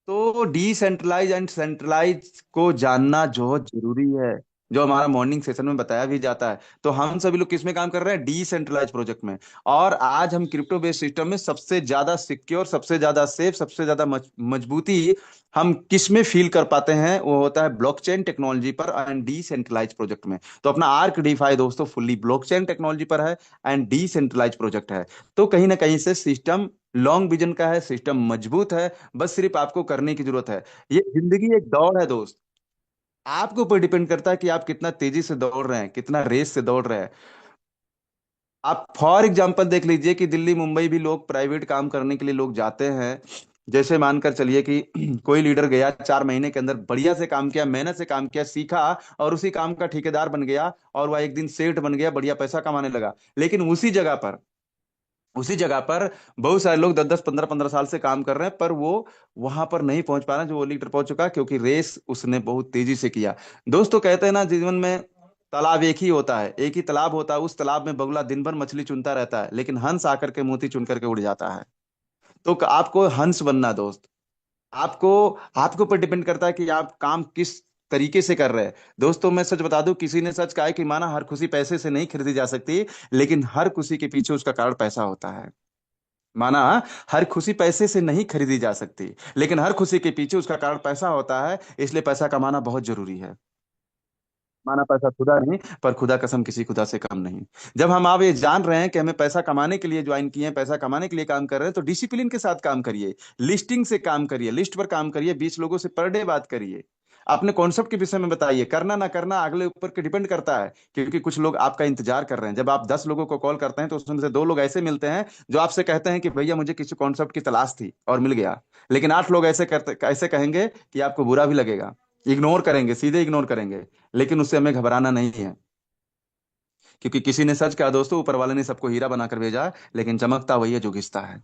तो डिसेंट्रलाइज एंड सेंट्रलाइज को जानना जो जरूरी है, जो हमारा मॉर्निंग सेशन में बताया भी जाता है। तो हम सभी लोग किस में काम कर रहे हैं? डिसेंट्रलाइज प्रोजेक्ट में। और आज हम क्रिप्टो बेस्ड सिस्टम में सबसे ज्यादा सिक्योर, सबसे ज्यादा सेफ, सबसे ज्यादा मजबूती हम किस में फील कर पाते हैं? वो होता है ब्लॉकचेन टेक्नोलॉजी पर एंड डिसेंट्रलाइज प्रोजेक्ट में। तो अपना आर्क डीफाई दोस्तों फुल्ली ब्लॉकचेन टेक्नोलॉजी पर है एंड डिसेंट्रलाइज प्रोजेक्ट है। तो कहीं ना कहीं से सिस्टम लॉन्ग विजन का है, सिस्टम मजबूत है, बस सिर्फ आपको करने की जरूरत है। ये जिंदगी एक दौड़ है दोस्त, आपके ऊपर डिपेंड करता है कि आप कितना तेजी से दौड़ रहे हैं, कितना रेस से दौड़ रहे हैं। आप फॉर एग्जांपल देख लीजिए कि दिल्ली मुंबई भी लोग प्राइवेट काम करने के लिए लोग जाते हैं। जैसे मानकर चलिए कि कोई लीडर गया, 4 महीने के अंदर बढ़िया से काम किया, मेहनत से काम किया, सीखा, और उसी काम का ठेकेदार बन गया, और वह एक दिन सेठ बन गया, बढ़िया पैसा कमाने लगा। लेकिन उसी जगह पर बहुत सारे लोग 10 10 15 15 साल से काम कर रहे हैं, पर वो वहां पर नहीं पहुंच पा रहे जो वो लीडर पहुंच चुका है, क्योंकि रेस उसने बहुत तेजी से किया। दोस्तों कहते हैं ना, जीवन में तालाब एक ही होता है, एक ही तालाब होता है, उस तालाब में बगुला दिन भर मछली चुनता रहता है, लेकिन हंस आकर के मोती चुन करके उड़ जाता है। तो आपको हंस बनना है दोस्त। आपको आपके ऊपर डिपेंड करता है कि आप काम किस तरीके से कर रहे हैं। दोस्तों मैं सच बता दूं, किसी ने सच कहा है कि माना हर खुशी पैसे से नहीं खरीदी जा सकती, लेकिन हर खुशी के पीछे उसका कारण पैसा होता है। माना हर खुशी पैसे से नहीं खरीदी जा सकती, लेकिन हर खुशी के पीछे उसका कारण पैसा होता है, इसलिए पैसा कमाना बहुत जरूरी है। माना पैसा खुदा नहीं, पर खुदा कसम किसी खुदा से कम नहीं। जब हम आप ये जान रहे हैं कि हमें पैसा कमाने के लिए ज्वाइन किए हैं, पैसा कमाने के लिए काम कर रहे हैं, तो डिसिप्लिन के साथ काम करिए। लिस्टिंग से काम करिए, लिस्ट पर काम करिए, 20 लोगों से पर डे बात करिए। अपने कॉन्सेप्ट के विषय में बताइए। करना ना करना अगले ऊपर के डिपेंड करता है, क्योंकि कुछ लोग आपका इंतजार कर रहे हैं। जब आप 10 लोगों को कॉल करते हैं तो उसमें से 2 लोग ऐसे मिलते हैं जो आपसे कहते हैं कि भैया मुझे किसी कॉन्सेप्ट की तलाश थी और मिल गया। लेकिन 8 लोग ऐसे कहेंगे कि आपको बुरा भी लगेगा, इग्नोर करेंगे, सीधे इग्नोर करेंगे। लेकिन उससे हमें घबराना नहीं है, क्योंकि किसी ने सच कहा दोस्तों, ऊपर वाले ने सबको हीरा बनाकर भेजा है, लेकिन चमकता वही है जो घिसता है।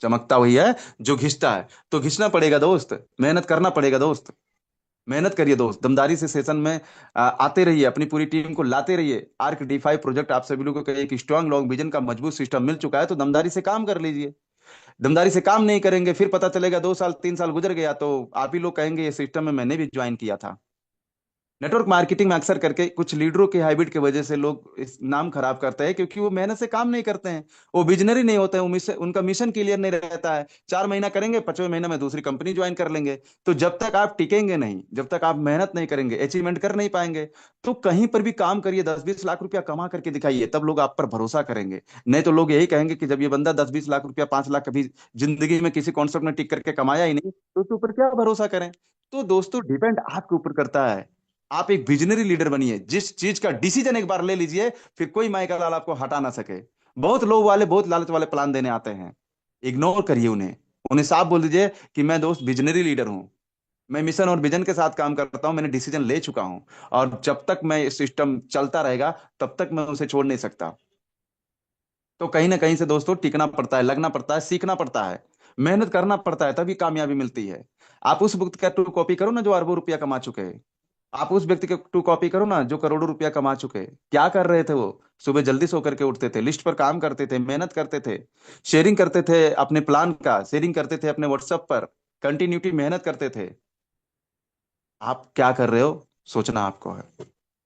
चमकता वही है जो घिसता है। तो घिसना पड़ेगा दोस्त, मेहनत करना पड़ेगा दोस्त। मेहनत करिए दोस्त, दमदारी से सेशन में आते रहिए, अपनी पूरी टीम को लाते रहिए। आर्क डी5 प्रोजेक्ट आप सभी लोगों को एक स्ट्रांग लॉन्ग विजन का मजबूत सिस्टम मिल चुका है, तो दमदारी से काम कर लीजिए। दमदारी से काम नहीं करेंगे, फिर पता चलेगा 2 साल 3 साल गुजर गया तो आप ही लोग कहेंगे ये सिस्टम में मैंने भी ज्वाइन किया था। नेटवर्क मार्केटिंग में अक्सर करके कुछ लीडरों के हैबिट की वजह से लोग इस नाम खराब करते हैं, क्योंकि वो मेहनत से काम नहीं करते हैं। वो विजनरी नहीं होते हैं, उनका मिशन क्लियर नहीं रहता है। 4 महीना करेंगे, 5वें महीने में दूसरी कंपनी ज्वाइन कर लेंगे। तो जब तक आप टिकेंगे नहीं, जब तक आप मेहनत नहीं करेंगे, अचीवमेंट कर नहीं पाएंगे। तो कहीं पर भी काम करिए, 10-20 लाख रुपया कमा करके दिखाइए, तब लोग आप पर भरोसा करेंगे। नहीं तो लोग यही कहेंगे कि जब ये बंदा 10-20 लाख रुपया, 5 लाख कभी जिंदगी में किसी कॉन्सेप्ट में टिक करके कमाया ही नहीं, तो उसके ऊपर क्या भरोसा करें। तो दोस्तों डिपेंड आपके ऊपर करता है। आप एक विजनरी लीडर बनिए, जिस चीज का डिसीजन एक बार ले लीजिए, फिर कोई माई का लाल आपको हटा ना सके। बहुत लोग वाले, बहुत लालच वाले प्लान देने आते हैं, इग्नोर करिए उन्हें। उन्हें साफ बोल दीजिए कि मैं दोस्त विजनरी लीडर हूं, मैं मिशन और विजन के साथ काम करता हूं, मैंने डिसीजन ले चुका हूं, और जब तक मैं ये सिस्टम चलता रहेगा तब तक मैं उसे छोड़ नहीं सकता। तो कहीं ना कहीं से दोस्तों टिकना पड़ता है, लगना पड़ता है, सीखना पड़ता है, मेहनत करना पड़ता है, तभी कामयाबी मिलती है। आप उस बुक का टू कॉपी करो ना जो अरबों रुपया कमा चुके हैं। आप उस व्यक्ति के टू कॉपी करो ना जो करोड़ों रुपया कमा चुके हैं। क्या कर रहे थे वो? सुबह जल्दी सो करके उठते थे, लिस्ट पर काम करते थे, मेहनत करते थे, शेयरिंग करते थे अपने प्लान का, शेयरिंग करते थे अपने व्हाट्सएप पर, कंटिन्यूटी मेहनत करते थे। आप क्या कर रहे हो, सोचना आपको है।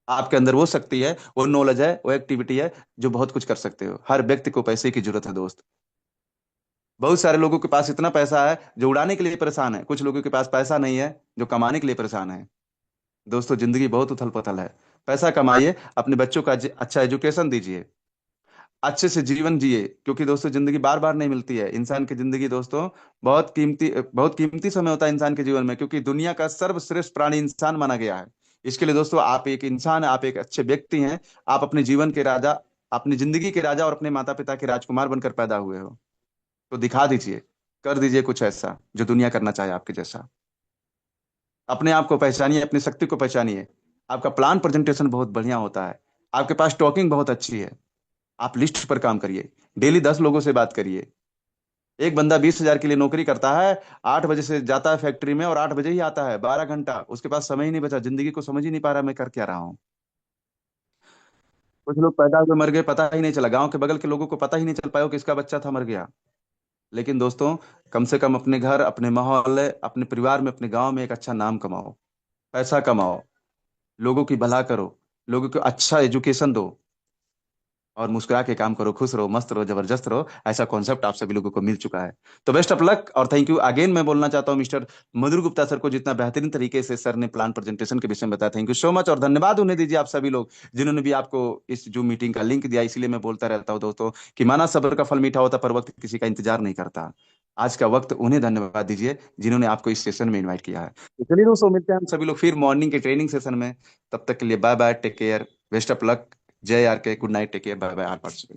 आपके अंदर वो शक्ति है, वो नॉलेज है, वो एक्टिविटी है, जो बहुत कुछ कर सकते हो। हर व्यक्ति को पैसे की जरूरत है दोस्त। बहुत सारे लोगों के पास इतना पैसा है जो उड़ाने के लिए परेशान है, कुछ लोगों के पास पैसा नहीं है जो कमाने के लिए परेशान है। दोस्तों जिंदगी बहुत उथल पुथल है। पैसा कमाइए, अपने बच्चों का अच्छा एजुकेशन दीजिए, अच्छे से जीवन जिए, क्योंकि दोस्तों जिंदगी बार बार नहीं मिलती है। इंसान की जिंदगी दोस्तों बहुत कीमती समय होता है इंसान के जीवन में, क्योंकि दुनिया का सर्वश्रेष्ठ प्राणी इंसान माना गया है। इसके लिए दोस्तों आप एक इंसान, आप एक अच्छे व्यक्ति हैं। आप अपने जीवन के राजा, अपनी जिंदगी के राजा और अपने माता पिता के राजकुमार बनकर पैदा हुए हो। तो दिखा दीजिए, कर दीजिए कुछ ऐसा जो दुनिया करना चाहे आपके जैसा। अपने आप को पहचानिए, अपनी शक्ति को पहचानिए। आपका प्लान प्रेजेंटेशन बहुत बढ़िया होता है, आपके पास टॉकिंग बहुत अच्छी है। आप लिस्ट पर काम करिए, डेली 10 लोगों से बात करिए। एक बंदा 20,000 के लिए नौकरी करता है, 8 बजे से जाता है फैक्ट्री में और 8 बजे ही आता है, 12 घंटा उसके पास समय ही नहीं बचा, जिंदगी को समझ ही नहीं पा रहा मैं कर क्या रहा हूँ। कुछ लोग पैदा हुए मर गए, पता ही नहीं चला, गांव के बगल के लोगों को पता ही नहीं चल पाया कि किसका बच्चा था मर गया। लेकिन दोस्तों कम से कम अपने घर, अपने मोहल्ले, अपने परिवार में, अपने गांव में एक अच्छा नाम कमाओ, पैसा कमाओ, लोगों की भला करो, लोगों को अच्छा एजुकेशन दो, और मुस्कुरा के काम करो, खुश रहो, मस्त रहो, जबरदस्त रहो। ऐसा कॉन्सेप्ट आप सभी लोगों को मिल चुका है। तो बेस्ट ऑफ लक और थैंक यू अगेन मैं बोलना चाहता हूँ मिस्टर मधुर गुप्ता सर को, जितना बेहतरीन तरीके से सर ने प्लान प्रेजेंटेशन के विषय में बताया। थैंक यू सो मच, और धन्यवाद उन्हें दीजिए आप सभी लोग जिन्होंने भी आपको इस जूम मीटिंग का लिंक दिया। इसीलिए मैं बोलता रहता हूँ दोस्तों कि माना सब्र का फल मीठा होता, पर वक्त किसी का इंतजार नहीं करता। आज का वक्त उन्हें धन्यवाद दीजिए जिन्होंने आपको इस सेशन में इनवाइट किया है। तो चलिए दोस्तों, मिलते हैं हम सभी लोग फिर मॉर्निंग के ट्रेनिंग सेशन में। तब तक के लिए bye bye, take care, best of luck, जय R K, good night, take care, bye bye our participant.